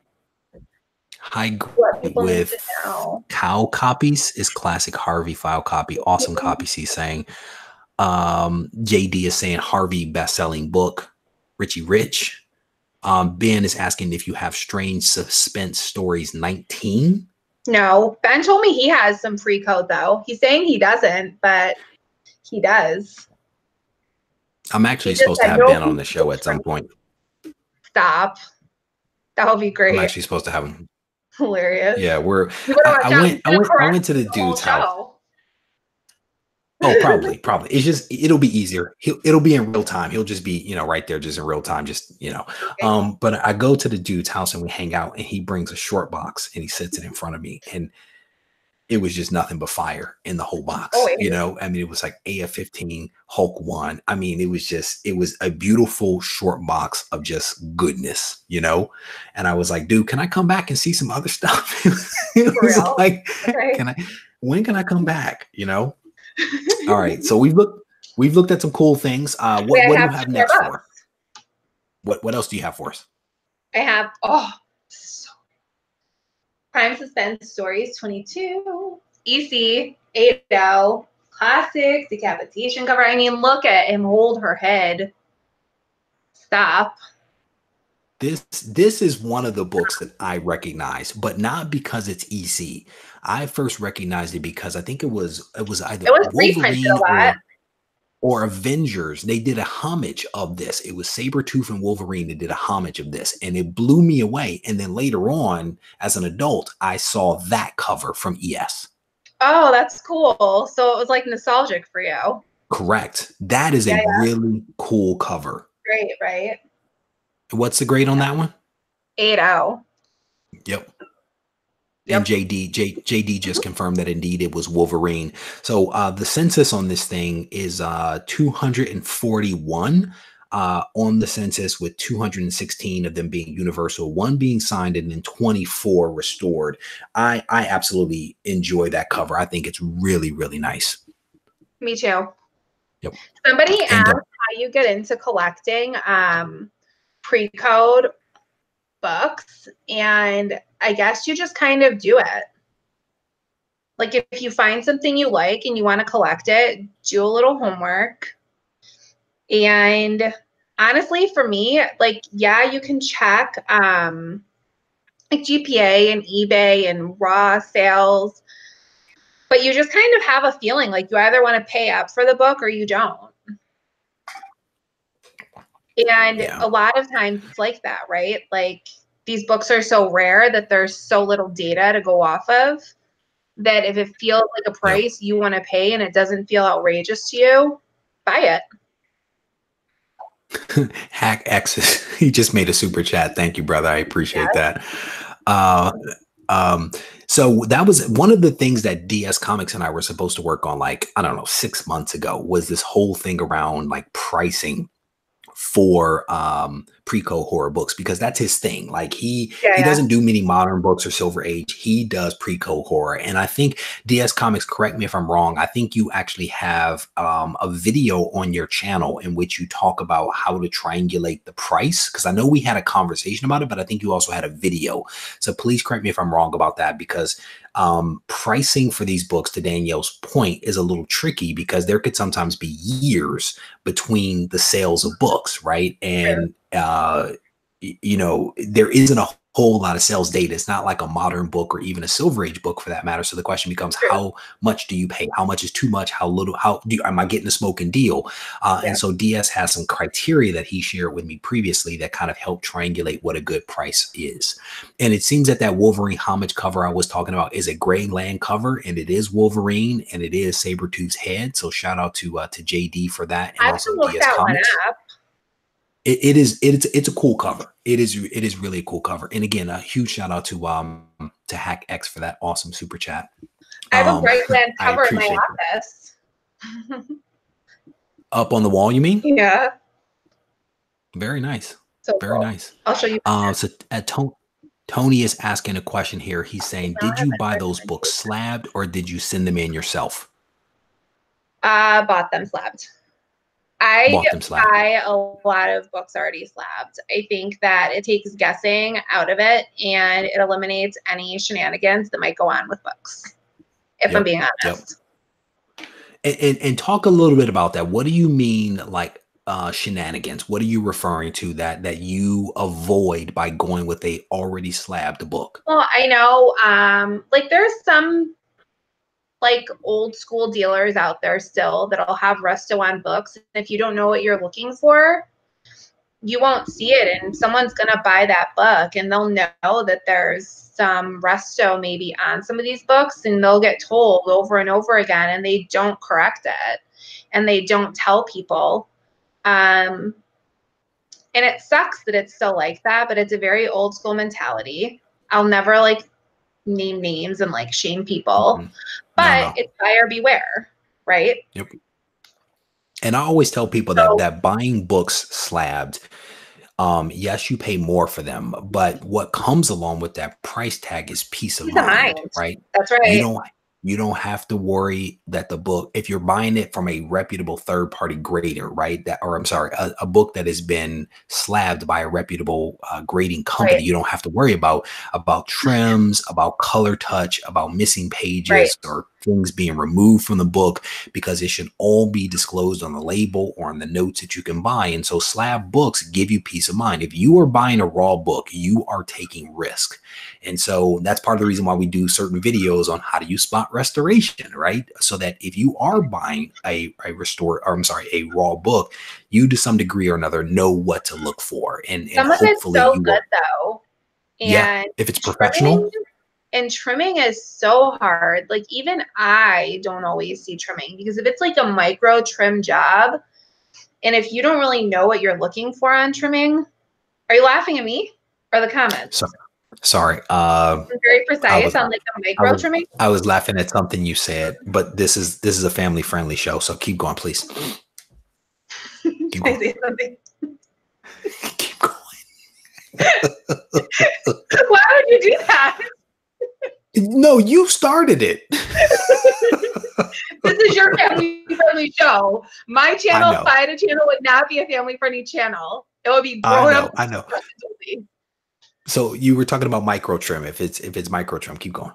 high What people need with to know. cow copies is classic Harvey file copy. Awesome copy. He's saying, JD is saying Harvey best-selling book. Richie Rich. Ben is asking if you have Strange Suspense Stories 19. No, Ben told me he has some free code though. He's saying he doesn't, but he does. I'm actually supposed to have Ben on the show at some point. Stop. That would be great. I'm actually supposed to have him. Hilarious. Yeah, I went to the dude's house. Oh, probably. It's just, it'll be easier. It'll be in real time. He'll just be, right there, just in real time, Okay. But I go to the dude's house and we hang out, and he brings a short box and he sits it in front of me, and it was just nothing but fire in the whole box. I mean, it was like AF-15, Hulk 1. I mean, it was a beautiful short box of just goodness, And I was like, dude, can I come back and see some other stuff? It was like, okay. When can I come back? All right. So we've looked at some cool things. What do you have next for? What else do you have for us? I have Crime Suspense Stories 22, EC 8.0, classic decapitation cover. I mean, look at him hold her head. Stop. This is one of the books that I recognize, but not because it's EC. I first recognized it because I think it was either Wolverine or Avengers. They did a homage of this. It was Sabretooth and Wolverine that did a homage of this, and it blew me away. And then later on, as an adult, I saw that cover from ES. Oh, that's cool. So it was like nostalgic for you. Correct. That is a really cool cover. Great, right? What's the grade on that one? 8.0. Yep. And JD just confirmed that indeed it was Wolverine. So the census on this thing is 241 on the census, with 216 of them being universal, 1 being signed, and then 24 restored. I absolutely enjoy that cover. I think it's really, really nice. Me too. Yep. Somebody asked how you get into collecting pre-code books, and I guess you just kind of do it. Like if you find something you like and you want to collect it, do a little homework. And honestly, for me, like, yeah, you can check like GPA and eBay and raw sales, but you just kind of have a feeling like you either want to pay up for the book or you don't. And a lot of times it's like that, right? Like these books are so rare that there's so little data to go off of, that if it feels like a price you want to pay and it doesn't feel outrageous to you, buy it. Hack X's. He just made a super chat. Thank you, brother. I appreciate that. So that was one of the things that DS Comics and I were supposed to work on, like, I don't know, 6 months ago, was this whole thing around like pricing for pre-code horror books because that's his thing. Like he Yeah, yeah. doesn't do many modern books or Silver Age. He does pre-code horror. And I think DS Comics, correct me if I'm wrong, I think you actually have a video on your channel in which you talk about how to triangulate the price. Because I know we had a conversation about it, but I think you also had a video. So please correct me if I'm wrong about that, because pricing for these books, to Danielle's point, is a little tricky because there could sometimes be years between the sales of books, right? And you know, there isn't a whole lot of sales data. It's not like a modern book or even a Silver Age book for that matter. So the question becomes, how much do you pay? How much is too much? How little? Am I getting a smoking deal? And so DS has some criteria that he shared with me previously that kind of help triangulate what a good price is. And it seems that Wolverine homage cover I was talking about is a Gray Land cover, and it is Wolverine and it is Sabretooth's head. So shout out to JD for that, and also DS Comics. It's a cool cover. It is really a cool cover. And again, a huge shout out to Hack X for that awesome super chat. I have a Gray Land cover in my office. Up on the wall, you mean? Yeah. Very nice. So very cool. nice. I'll show you. So Tony is asking a question here. He's saying, did you buy those books slabbed or did you send them in yourself? I bought them slabbed. I buy a lot of books already slabbed. I think that it takes guessing out of it and it eliminates any shenanigans that might go on with books, if I'm being honest. And talk a little bit about that. What do you mean, like shenanigans? What are you referring to that you avoid by going with a already slabbed book? Well, I know like there's some like old school dealers out there still that'll have resto on books. And if you don't know what you're looking for, you won't see it. And someone's going to buy that book and they'll know that there's some resto maybe on some of these books, and they'll get told over and over again, and they don't correct it and they don't tell people. And it sucks that it's still like that, but it's a very old school mentality. I'll never like name names and like shame people, but it's buyer beware, right? Yep. And I always tell people that buying books slabbed, yes, you pay more for them, but what comes along with that price tag is peace of mind, right? That's right. You don't have to worry that the book, if you're buying it from a reputable third-party grader, right? A book that has been slabbed by a reputable grading company, you don't have to worry about trims, about color touch, about missing pages or things being removed from the book, because it should all be disclosed on the label or on the notes that you can buy. And so slab books give you peace of mind. If you are buying a raw book, you are taking risk. And so that's part of the reason why we do certain videos on how do you spot restoration, right? So that if you are buying a raw book, you to some degree or another know what to look for. And some of it's so good though. And if it's professional. And trimming is so hard. Like even I don't always see trimming, because if it's like a micro trim job, and if you don't really know what you're looking for on trimming, are you laughing at me or the comments? Sorry. I'm very precise on like a micro trimming. I was laughing at something you said, but this is a family friendly show, so keep going, please. Keep going. I say something? Keep going. Why would you do that? No, you started it. This is your family friendly show. My channel, Fido channel, would not be a family friendly channel. It would be grown up. I know. So you were talking about micro trim. If it's micro trim, keep going.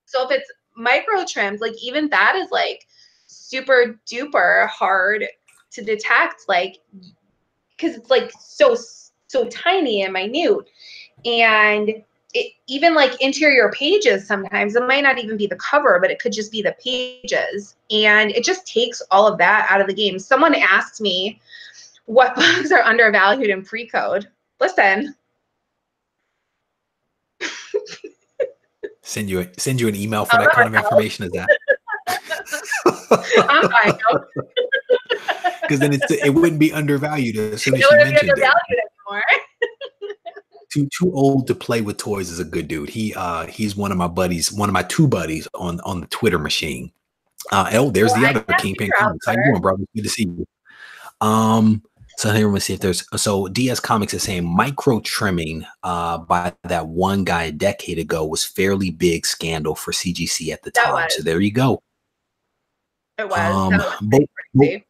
So if it's micro trims, like even that is like super duper hard to detect, like because it's like so tiny and minute, and it, even like interior pages, sometimes it might not even be the cover, but it could just be the pages, and it just takes all of that out of the game. Someone asked me what books are undervalued in pre-code. Listen. Send you an email for that kind of information. Is that? I'm fine. Because then it wouldn't be undervalued as soon as you mentioned it. Anymore. Too old to play with toys is a good dude. He's one of my buddies, one of my two buddies on the Twitter machine. There's the other Kingpin Comics. How you doing, brother? Good to see you. So here we see if there's so DS Comics is saying micro trimming by that one guy a decade ago was fairly big scandal for CGC at the That time. So was. there you go. It was. That was But, pretty crazy.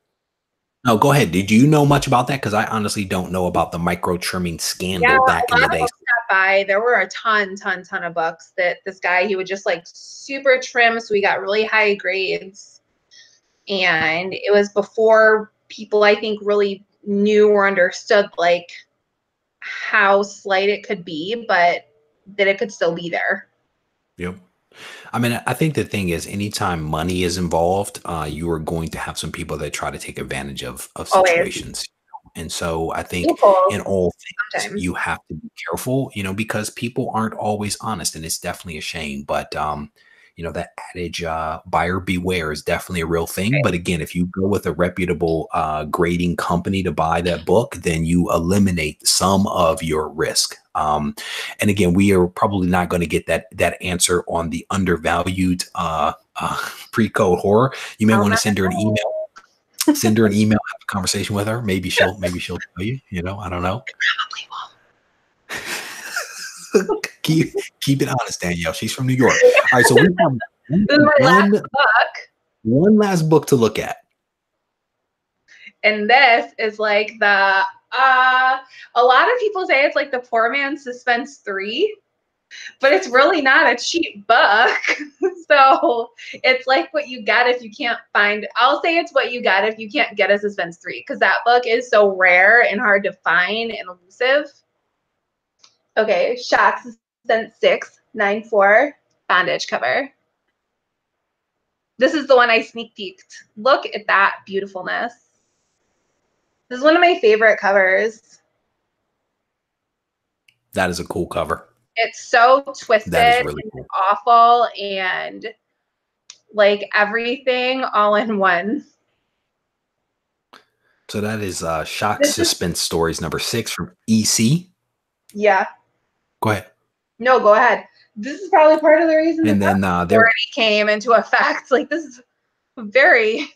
no, go ahead. Did you know much about that? Because I honestly don't know about the micro trimming Yeah, scandal back a in lot the of day. books got by. There were a ton of books that this guy, he would just like super trim, so we got really high grades. And it was before people, I think, really knew or understood like how slight it could be, but that it could still be there. Yep. I mean, I think the thing is, anytime money is involved, you are going to have some people that try to take advantage of Always. situations. And so I think in Loopholes all things, sometimes. you have to be careful, because people aren't always honest, and it's definitely a shame. But that adage, buyer beware, is definitely a real thing. But again, if you go with a reputable grading company to buy that book, then you eliminate some of your risk. And again, we are probably not going to get that answer on the undervalued pre-code horror. You may want to send her an email. Send her an email, have a conversation with her. Maybe she'll tell you. I don't know. Keep it honest, Danielle. She's from New York. All right, so we have one last book to look at. And this is like the a lot of people say it's like the Poor Man's Suspense 3, but it's really not a cheap book. So it's like what you get if you can't find, I'll say it's what you get if you can't get a Suspense 3, because that book is so rare and hard to find and elusive. Okay, Shock Suspense 694 bondage cover. This is the one I sneak peeked. Look at that beautifulness. This is one of my favorite covers. That is a cool cover. It's so twisted really and cool. Awful, and like everything all in one. So that is Shock Suspense Stories number 6 from EC. Yeah. Go ahead. No, go ahead. This is probably part of the reason and then there already came into effect. Like, this is very.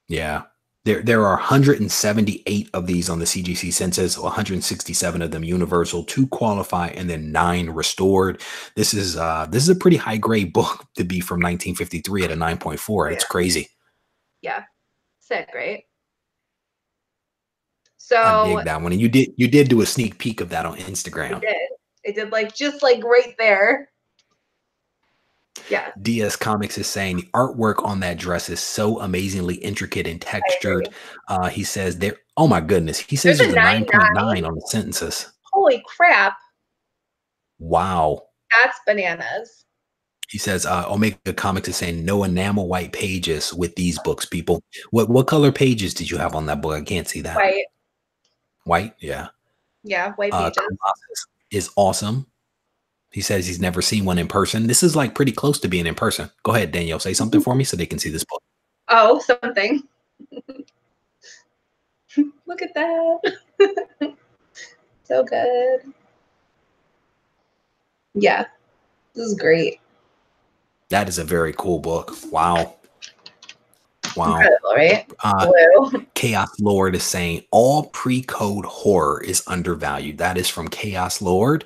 Yeah. There are 178 of these on the CGC census, 167 of them universal, 2 qualify, and then 9 restored. This is a pretty high grade book to be from 1953 at a 9.4. It's crazy. Yeah, sick, right? So I dig that one. And you did do a sneak peek of that on Instagram. I did like just like right there. Yeah. DS Comics is saying the artwork on that dress is so amazingly intricate and textured. He says there. Oh my goodness. He says there's a 9.9 on the sentences. Holy crap. Wow. That's bananas. He says Omega Comics is saying no enamel white pages with these books, people. What color pages did you have on that book? I can't see that. White. White, yeah. Yeah, white pages. Colossus is awesome. He says he's never seen one in person. This is like pretty close to being in person. Go ahead, Danielle. Say something for me so they can see this book. Oh, something. Look at that. So good. Yeah, this is great. That is a very cool book. Wow. Wow. Incredible, right? Chaos Lord is saying all pre-code horror is undervalued. That is from Chaos Lord.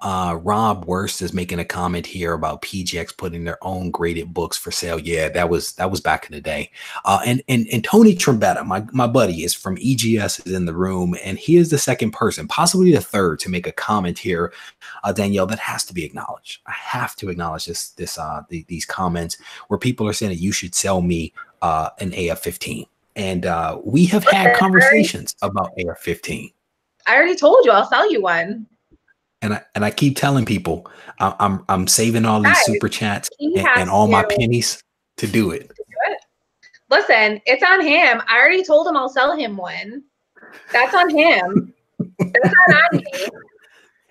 Rob Worst is making a comment here about PGX putting their own graded books for sale. Yeah, that was back in the day. And Tony Trombetta, my buddy, is from EGS, is in the room, and he is the second person, possibly the third, to make a comment here, Danielle, that has to be acknowledged. I have to acknowledge these comments where people are saying that you should sell me an AF-15. And we have had conversations about AF-15. I already told you I'll sell you one. And I keep telling people I'm saving all these super chats and all my pennies to do it. Listen, it's on him. I already told him I'll sell him one. That's on him. That's not on me.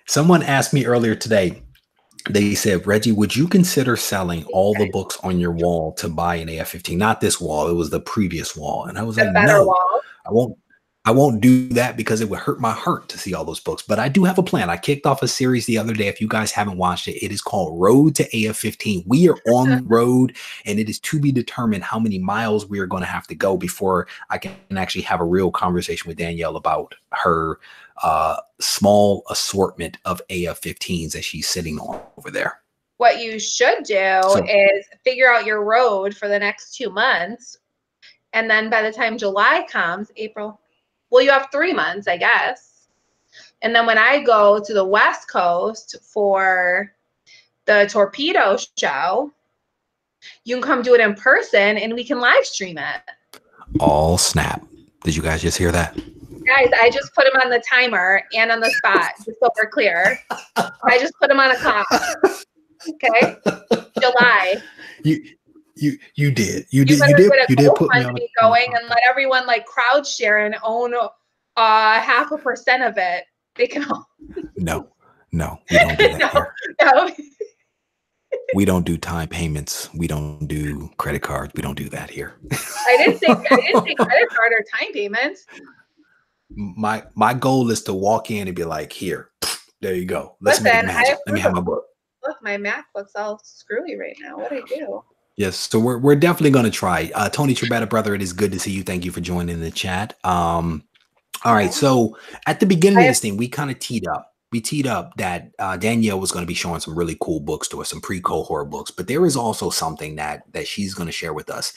Someone asked me earlier today. They said, Reggie, would you consider selling all the books on your wall to buy an AF-15? Not this wall. It was the previous wall. And I was like, no, I won't. I won't do that because it would hurt my heart to see all those books. But I do have a plan. I kicked off a series the other day. If you guys haven't watched it, it is called Road to AF15. We are on the road, and it is to be determined how many miles we are going to have to go before I can actually have a real conversation with Danielle about her small assortment of AF15s that she's sitting on over there. What you should do is figure out your road for the next 2 months. And then by the time July comes, April, well, you have 3 months, I guess. And then when I go to the West Coast for the torpedo show, you can come do it in person and we can live stream it. All snap. Did you guys just hear that? Guys, I just put him on the timer and on the spot, just so we're clear. I just put him on a clock. Okay? July. You did put me on going and let everyone like crowd share and own 0.5% of it. They can all No, we don't do that here. No. We don't do time payments. We don't do credit cards. We don't do that here. I didn't say credit card or time payments. My goal is to walk in and be like, here, there you go. Let's make magic. Let me have my book. Look, my MacBook's all screwy right now. What do I do? Yes, so we're definitely going to try. Tony Trebetta, brother, it is good to see you. Thank you for joining the chat. All right, so at the beginning of this thing, we kind of teed up. We teed up that Danielle was going to be showing some really cool books to us, some pre-code horror books. But there is also something that she's going to share with us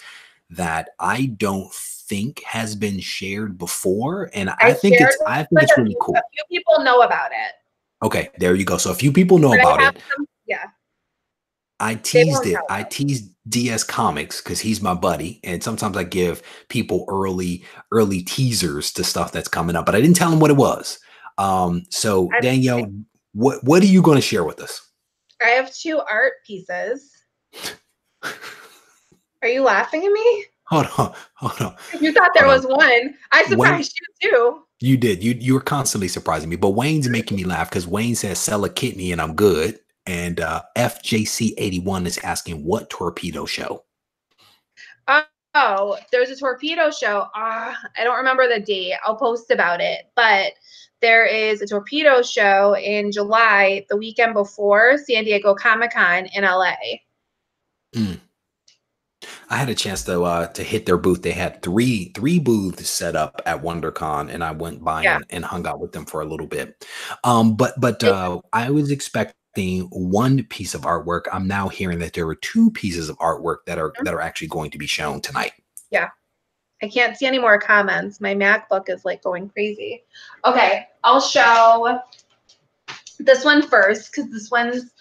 that I don't think has been shared before, and I think it's really cool. A few people know about it. Okay, there you go. So a few people know about it. Yeah. I teased it. I teased DS Comics because he's my buddy, and sometimes I give people early teasers to stuff that's coming up, but I didn't tell him what it was. So Danielle, what are you going to share with us? I have 2 art pieces. Are you laughing at me? Hold on. You thought there was one. I surprised you too. You did. You were constantly surprising me, but Wayne's making me laugh because Wayne says sell a kidney and I'm good. And FJC81 is asking what torpedo show? Oh, there's a torpedo show. I don't remember the date. I'll post about it. But there is a torpedo show in July, the weekend before San Diego Comic-Con in LA. I had a chance to hit their booth. They had three booths set up at WonderCon, and I went by and hung out with them for a little bit. But I was expecting one piece of artwork. I'm now hearing that there were 2 pieces of artwork that are actually going to be shown tonight. Yeah. I can't see any more comments. My MacBook is like going crazy. Okay, I'll show this one first because this one's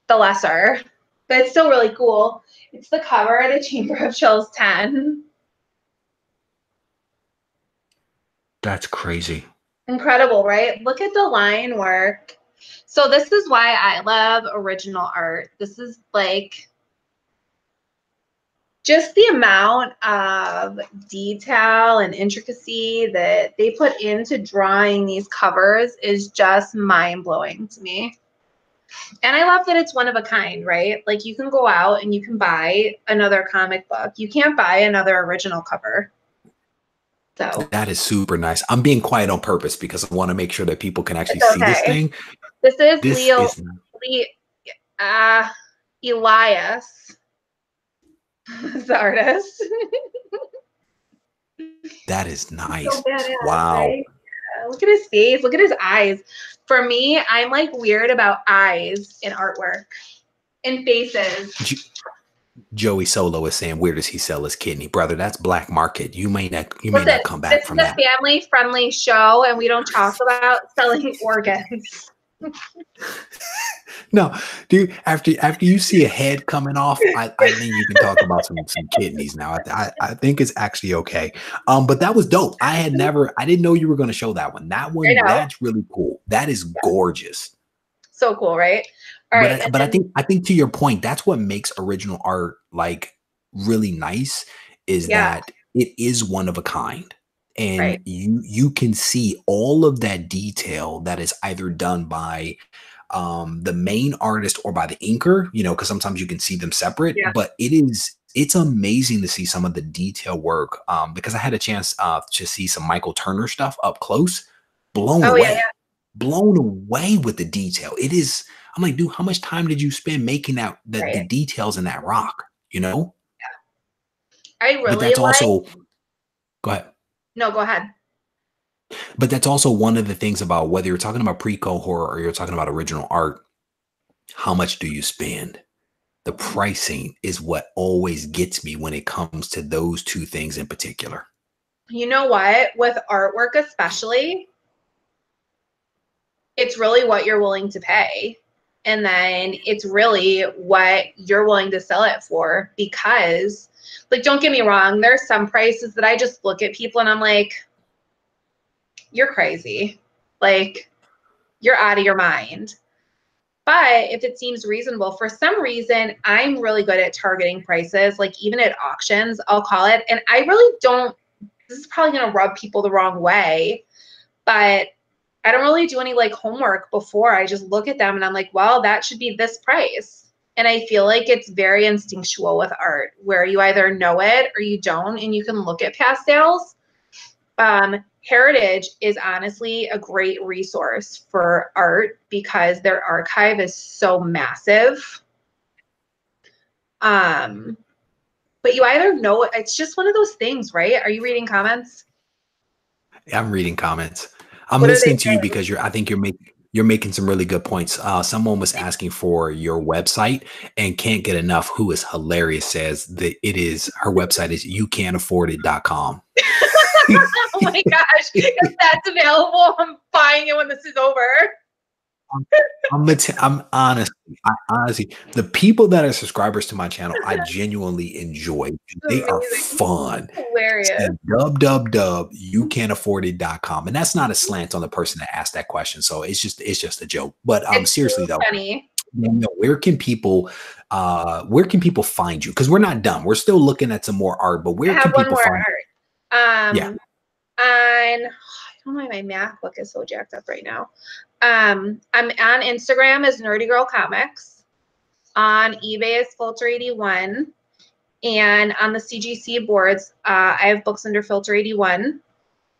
the lesser, but it's still really cool. It's the cover of the Chamber of Chills 10. That's crazy. Incredible, right? Look at the line work. So this is why I love original art. This is like just the amount of detail and intricacy that they put into drawing these covers is just mind-blowing to me. And I love that it's one of a kind, right? Like you can go out and you can buy another comic book. You can't buy another original cover. So that is super nice. I'm being quiet on purpose because I want to make sure that people can actually see this thing. This is Elias, the artist. That is nice. So badass, wow. Right? Look at his face. Look at his eyes. For me, I'm like weird about eyes in artwork and faces. Joey Solo is saying, where does he sell his kidney? Brother, that's black market. You may not come back from that. This is a family-friendly show, and we don't talk about selling organs. No, dude, after you see a head coming off, I think you can talk about some kidneys now. I think it's actually okay. But that was dope. I didn't know you were going to show that one. That's really cool. That is gorgeous. So cool, right? All right. But I think to your point, that's what makes original art like really nice is that it is one of a kind. And you can see all of that detail that is either done by the main artist or by the inker, because sometimes you can see them separate, but it it's amazing to see some of the detail work, because I had a chance to see some Michael Turner stuff up close, blown Oh yeah, away, blown away with the detail. It is. I'm like, dude, how much time did you spend making that the right. details in that rock? You know, I but really that's like. also go ahead. No, go ahead. But that's also one of the things about whether you're talking about pre-code horror or you're talking about original art. How much do you spend? The pricing is what always gets me when it comes to those two things in particular. You know what? With artwork, especially, it's really what you're willing to pay. And then it's really what you're willing to sell it for. Because, like, don't get me wrong, there's some prices that I just look at people and I'm like, you're crazy. Like, you're out of your mind. But if it seems reasonable, for some reason, I'm really good at targeting prices. Like, even at auctions, I'll call it. And I really don't, this is probably going to rub people the wrong way, but I don't really do any like homework before. I just look at them and I'm like, well, that should be this price. And I feel like it's very instinctual with art where you either know it or you don't, and you can look at past sales. Heritage is honestly a great resource for art because their archive is so massive. But you either know it, it's just one of those things, right? Are you reading comments? I'm reading comments. I'm What are they listening to you saying? because you're making some really good points. Someone was asking for your website and can't get enough. Who is hilarious says that it is her website is youcanaffordit.com. Oh my gosh, if that's available, I'm buying it when this is over. I'm honestly, the people that are subscribers to my channel, I genuinely enjoy. They are Amazing. fun. Hilarious. Says dub youcanaffordit.com. And that's not a slant on the person that asked that question. So it's just a joke. But It's seriously so though, funny. Daniel, where can people find you? Because we're not done. We're still looking at some more art, but I where have can one people more find art. you? Yeah. I don't know why my math book is so jacked up right now. I'm on Instagram as Nerdy Girl Comics. On eBay as Filter81. And on the CGC boards, I have books under Filter81.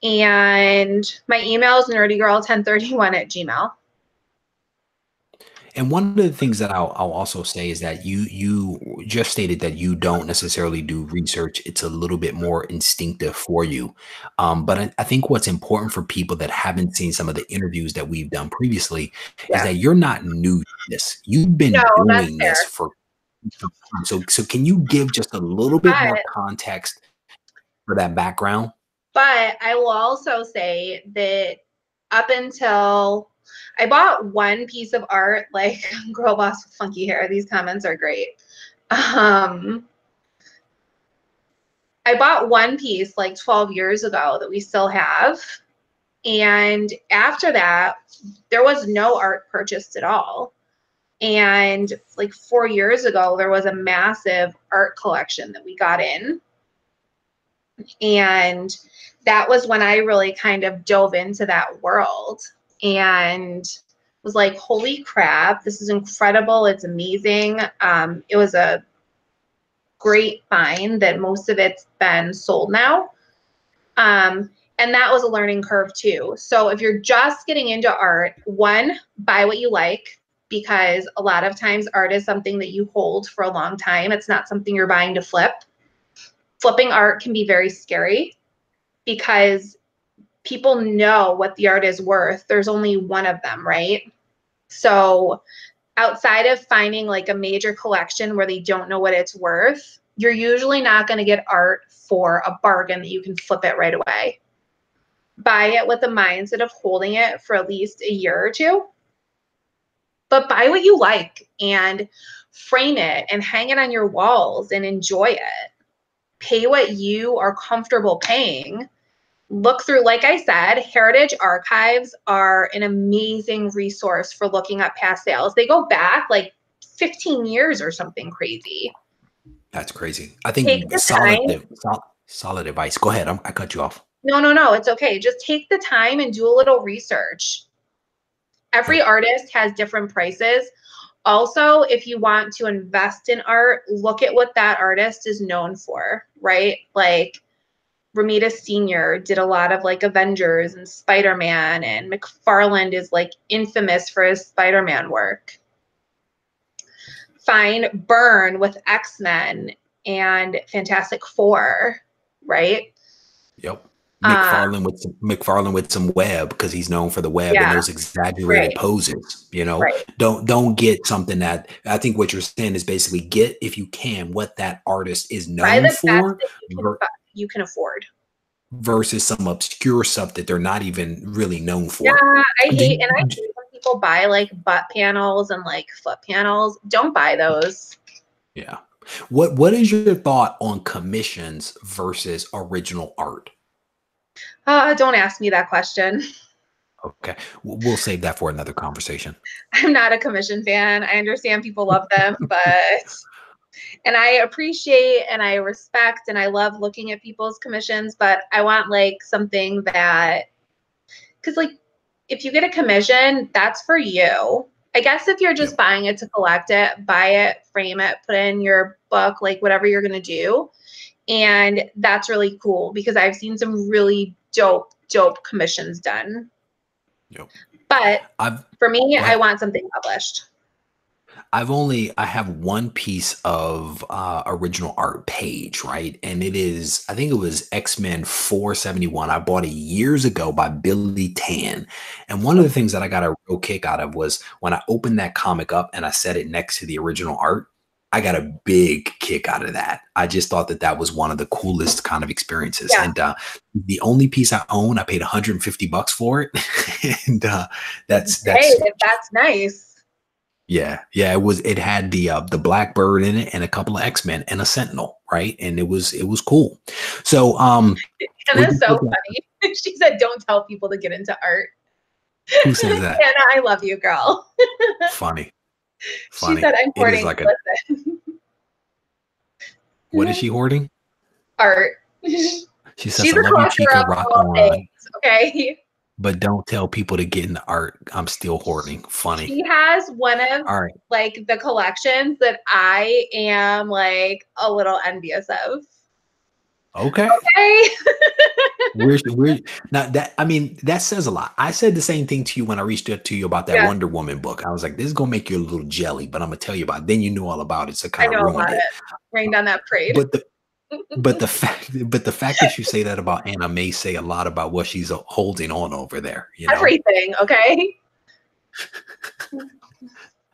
And my email is nerdygirl1031@gmail. And one of the things that I'll also say is that you just stated that you don't necessarily do research. It's a little bit more instinctive for you. But I think what's important for people that haven't seen some of the interviews that we've done previously is Yeah. that you're not new to this. You've No, been that's doing this fair. for some time. So can you give just a little bit more But context for that background? But I will also say that up until I bought one piece of art, like Girl Boss with Funky Hair, these comments are great. I bought one piece like 12 years ago that we still have. And after that, there was no art purchased at all. And like 4 years ago, there was a massive art collection that we got in. And that was when I really kind of dove into that world and was like, holy crap, this is incredible. It's amazing. It was a great find that most of it's been sold now. And that was a learning curve too. So if you're just getting into art, one, buy what you like, because a lot of times art is something that you hold for a long time. It's not something you're buying to flip. Flipping art can be very scary because people know what the art is worth. There's only one of them, right? So outside of finding like a major collection where they don't know what it's worth, you're usually not going to get art for a bargain that you can flip it right away. Buy it with the mindset of holding it for at least a year or two. But buy what you like and frame it and hang it on your walls and enjoy it. Pay what you are comfortable paying. Look through, like I said, heritage archives are an amazing resource for looking up past sales. They go back like 15 years or something crazy. That's crazy. I Take think the time. solid advice. Go ahead. I cut you off. No, it's okay. Just take the time and do a little research. Every Yep. artist has different prices. Also, if you want to invest in art, look at what that artist is known for, right? Like Romita Sr. did a lot of like Avengers and Spider-Man, and McFarlane is like infamous for his Spider-Man work. Find Byrne with X-Men and Fantastic Four, right? Yep. McFarlane with some web, because he's known for the web and those exaggerated poses. You know, don't get something that, I think what you're saying is basically get, if you can, what that artist is known for. You can afford. Versus some obscure stuff that they're not even really known for. Yeah, I hate when people buy like butt panels and like foot panels. Don't buy those. Yeah. What is your thought on commissions versus original art? Don't ask me that question. Okay. We'll save that for another conversation. I'm not a commission fan. I understand people love them, and I appreciate and I respect and I love looking at people's commissions, but I want like something that, because like if you get a commission, that's for you. I guess if you're just buying it to collect it, buy it, frame it, put it in your book, like whatever you're going to do. And that's really cool because I've seen some really dope commissions done. Yep. But for me, I want something published. I have one piece of original art page, right? And it is, I think it was X-Men 471. I bought it years ago by Billy Tan. And one of the things that I got a real kick out of was when I opened that comic up and I set it next to the original art, I got a big kick out of that. I just thought that was one of the coolest kind of experiences. Yeah. And the only piece I own, I paid $150 for it. And that's nice. Yeah. It had the Blackbird in it and a couple of X-Men and a Sentinel, right? And it was cool. So and that's so funny. She said, "Don't tell people to get into art." Who says that? Anna, I love you, girl. Funny. She said, "I'm hoarding." Like what is she hoarding? Art. She says, "I love you, Chica. Rock on." Okay. But don't tell people to get into art. I'm still hoarding. Funny. She has one of like the collections that I am like a little envious of. Okay. We're now that, I mean, that says a lot. I said the same thing to you when I reached out to you about that Wonder Woman book. I was like, this is gonna make you a little jelly, but I'm gonna tell you about it. Then you knew all about it, so kind of ruined it. Rained on that parade. But the fact that you say that about Anna may say a lot about what she's holding on over there. You know? Everything, okay.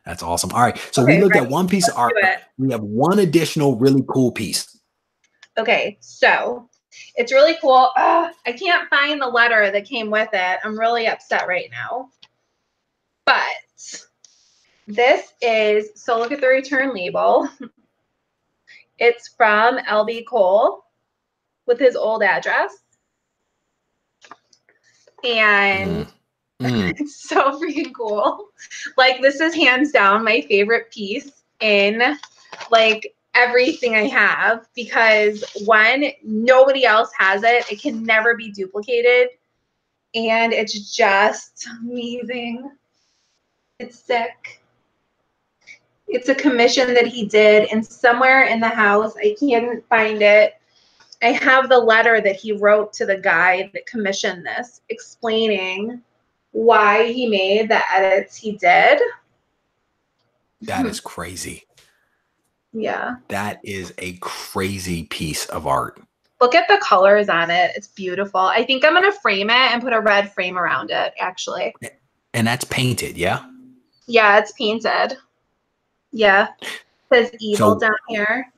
That's awesome. All right, so we looked at one piece of art. We have one additional really cool piece. Okay, so it's really cool. I can't find the letter that came with it. I'm really upset right now. But this is, so look at the return label. It's from LB Cole with his old address. And it's so freaking cool. Like, this is hands down my favorite piece in like everything I have, because one, nobody else has it. It can never be duplicated. And it's just amazing. It's sick. It's a commission that he did, and somewhere in the house, I can't find it. I have the letter that he wrote to the guy that commissioned this, explaining why he made the edits he did. That is crazy. Yeah. That is a crazy piece of art. Look at the colors on it. It's beautiful. I think I'm going to frame it and put a red frame around it, actually. And that's painted, yeah? Yeah, it's painted. Yeah. It says evil down here.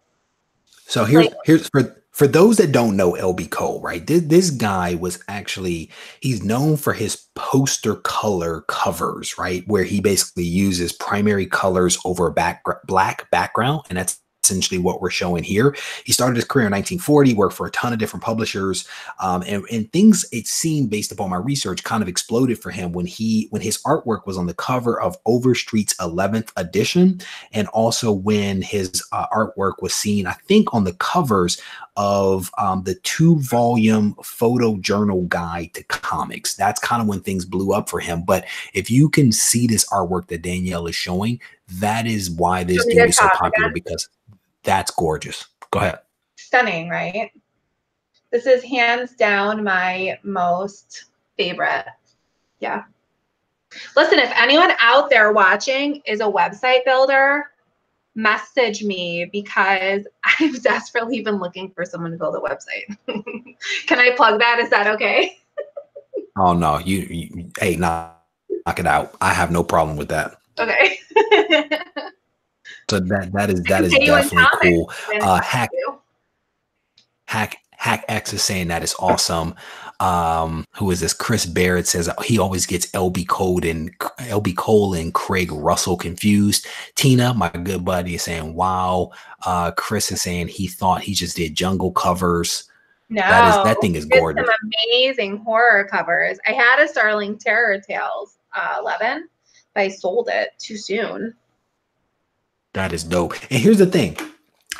So here's for those that don't know LB Cole, right? This guy was actually, he's known for his poster color covers, right? Where he basically uses primary colors over a black background. And that's essentially what we're showing here. He started his career in 1940, worked for a ton of different publishers, and things, it seemed, based upon my research, kind of exploded for him when his artwork was on the cover of Overstreet's 11th edition, and also when his artwork was seen, I think, on the covers of the 2-volume photo journal guide to comics. That's kind of when things blew up for him. But if you can see this artwork that Danielle is showing, That is why Do you this want me dude to is so talk popular, again? because that's gorgeous. Go ahead. Stunning, right? This is hands down my most favorite. Yeah. Listen, if anyone out there watching is a website builder, message me because I've desperately been looking for someone to build a website. Can I plug that? Is that okay? Oh no, you hey, knock it out. I have no problem with that. Okay. So I that can is pay you in definitely comics cool. and talk Hack to you. Hack X is saying that is awesome. Who is this? Chris Barrett says he always gets LB Cole and Craig Russell confused. Tina, my good buddy, is saying wow. Chris is saying he thought he just did jungle covers. No, That thing is did some gorgeous. amazing horror covers. I had a Starling Terror Tales 11, but I sold it too soon. That is dope. And here's the thing.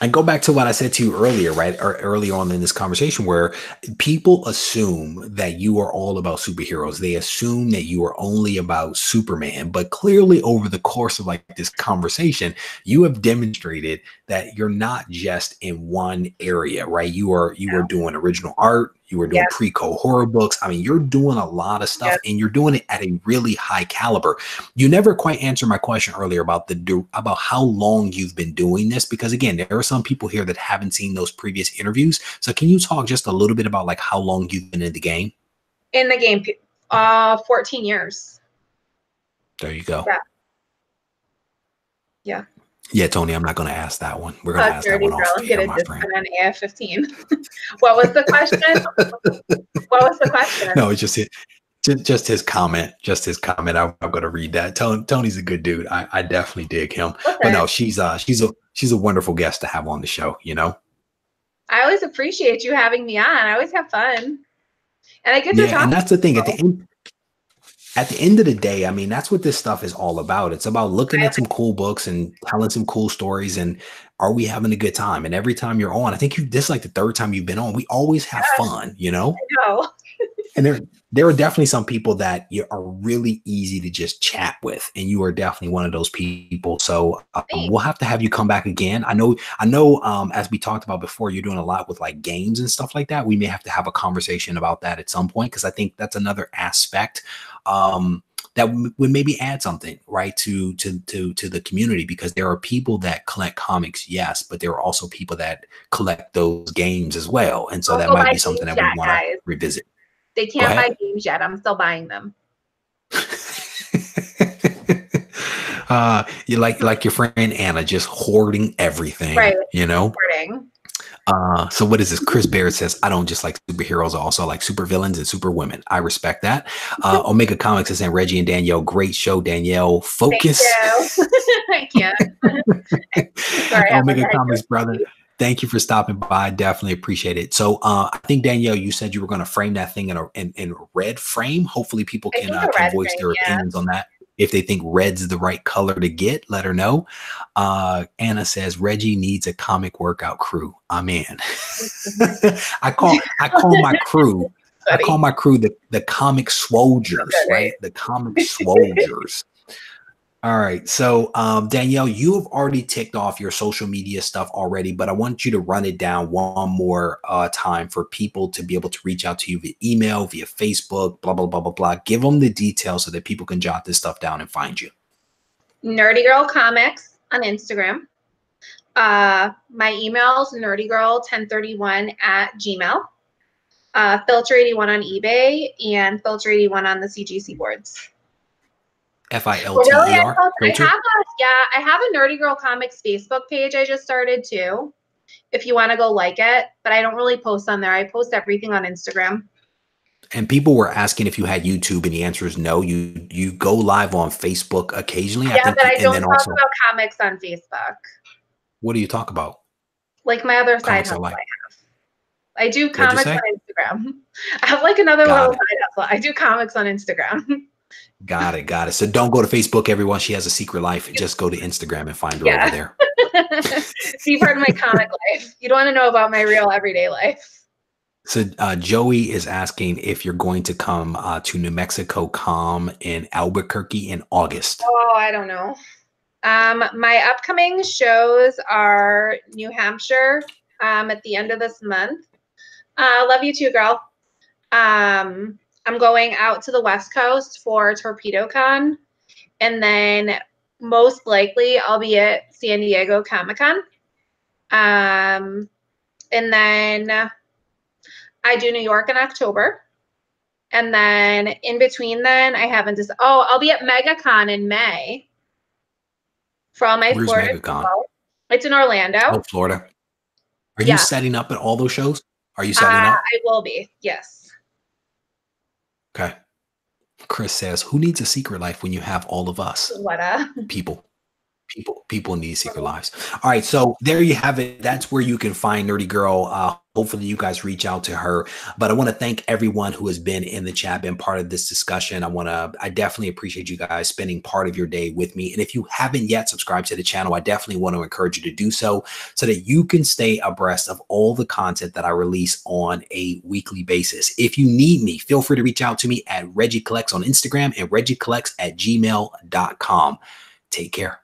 I go back to what I said to you earlier, right? Or earlier on in this conversation, where people assume that you are all about superheroes. They assume that you are only about Superman. But clearly, over the course of like this conversation, you have demonstrated that you're not just in one area, right? You are doing original art. You were doing Yes, pre-code horror books. I mean, you're doing a lot of stuff, yes. and you're doing it at a really high caliber. You never quite answered my question earlier about about how long you've been doing this, because again, there are some people here that haven't seen those previous interviews. So can you talk just a little bit about like how long you've been in the game? In the game, 14 years. There you go. Yeah. Yeah. Yeah, Tony, I'm not going to ask that one. We're going to ask that one off Get air, a my discount friend. on AF-15. What was the question? What was the question? No, it's just his comment. Just his comment. I'm going to read that. Tony's a good dude. I definitely dig him. Listen, but no, she's a wonderful guest to have on the show. You know. I always appreciate you having me on. I always have fun, and I get to talk. And that's the thing. At the end of the day, I mean, that's what this stuff is all about. It's about looking at some cool books and telling some cool stories, and are we having a good time? And every time you're on, I think this is like the third time you've been on. We always have fun, you know? I know. And there are definitely some people that are really easy to just chat with, and you are definitely one of those people. So we'll have to have you come back again. I know. As we talked about before, you're doing a lot with like games and stuff like that. We may have to have a conversation about that at some point, because I think that's another aspect that would maybe add something right to the community, because there are people that collect comics, yes, but there are also people that collect those games as well, and so that might be something that we want to revisit. They can't buy games yet. I'm still buying them. You like your friend Anna, just hoarding everything, right? You know. Hoarding. So what is this? Chris Barrett says, I don't just like superheroes, I also like super villains and super women. I respect that. Omega Comics is saying, Reggie and Danielle, great show. Danielle, focus. I can't. Sorry, Omega Comics, brother. Thank you for stopping by. Definitely appreciate it. So I think, Danielle, you said you were going to frame that thing in a red frame. Hopefully people can voice their opinions on that. If they think red's the right color to get, let her know. Anna says, Reggie needs a comic workout crew. I'm in. I call my crew. I call my crew the comic swoldiers, right? The comic swoldiers. All right. So, Danielle, you have already ticked off your social media stuff already, but I want you to run it down one more time for people to be able to reach out to you via email, via Facebook, blah, blah, blah, blah, blah. Give them the details so that people can jot this stuff down and find you. Nerdy Girl Comics on Instagram. My email is nerdygirl1031@gmail. Filter81 on eBay and Filter81 on the CGC boards. FILTER. I have a Nerdy Girl Comics Facebook page I just started too, if you want to go like it, but I don't really post on there. I post everything on Instagram. And people were asking if you had YouTube, and the answer is no. You go live on Facebook occasionally. Yeah, but I don't talk about comics on Facebook. What do you talk about? Like my other side hustle I have. I do comics on Instagram. I have like another little side hustle. I do comics on Instagram. Got it. So don't go to Facebook, everyone. She has a secret life. Just go to Instagram and find her over there. See part of my comic life. You don't want to know about my real everyday life. So Joey is asking if you're going to come to New Mexico Com in Albuquerque in August. Oh, I don't know. My upcoming shows are New Hampshire at the end of this month. Love you too, girl. I'm going out to the West Coast for TorpedoCon, and then most likely I'll be at San Diego Comic-Con. And then I do New York in October. And then in between then, I haven't just, I'll be at MegaCon in May for all my Where's Florida MegaCon? people. It's in Orlando. Oh, Florida. Are you setting up at all those shows? Are you setting up? I will be, yes. Okay. Chris says, who needs a secret life when you have all of us? What People need secret lives. All right, so there you have it. That's where you can find Nerdy Girl. Hopefully you guys reach out to her. But I want to thank everyone who has been in the chat, been part of this discussion. I definitely appreciate you guys spending part of your day with me. And if you haven't yet subscribed to the channel, I definitely want to encourage you to do so that you can stay abreast of all the content that I release on a weekly basis. If you need me, feel free to reach out to me at Regie Collects on Instagram and reggiecollects@gmail.com. Take care.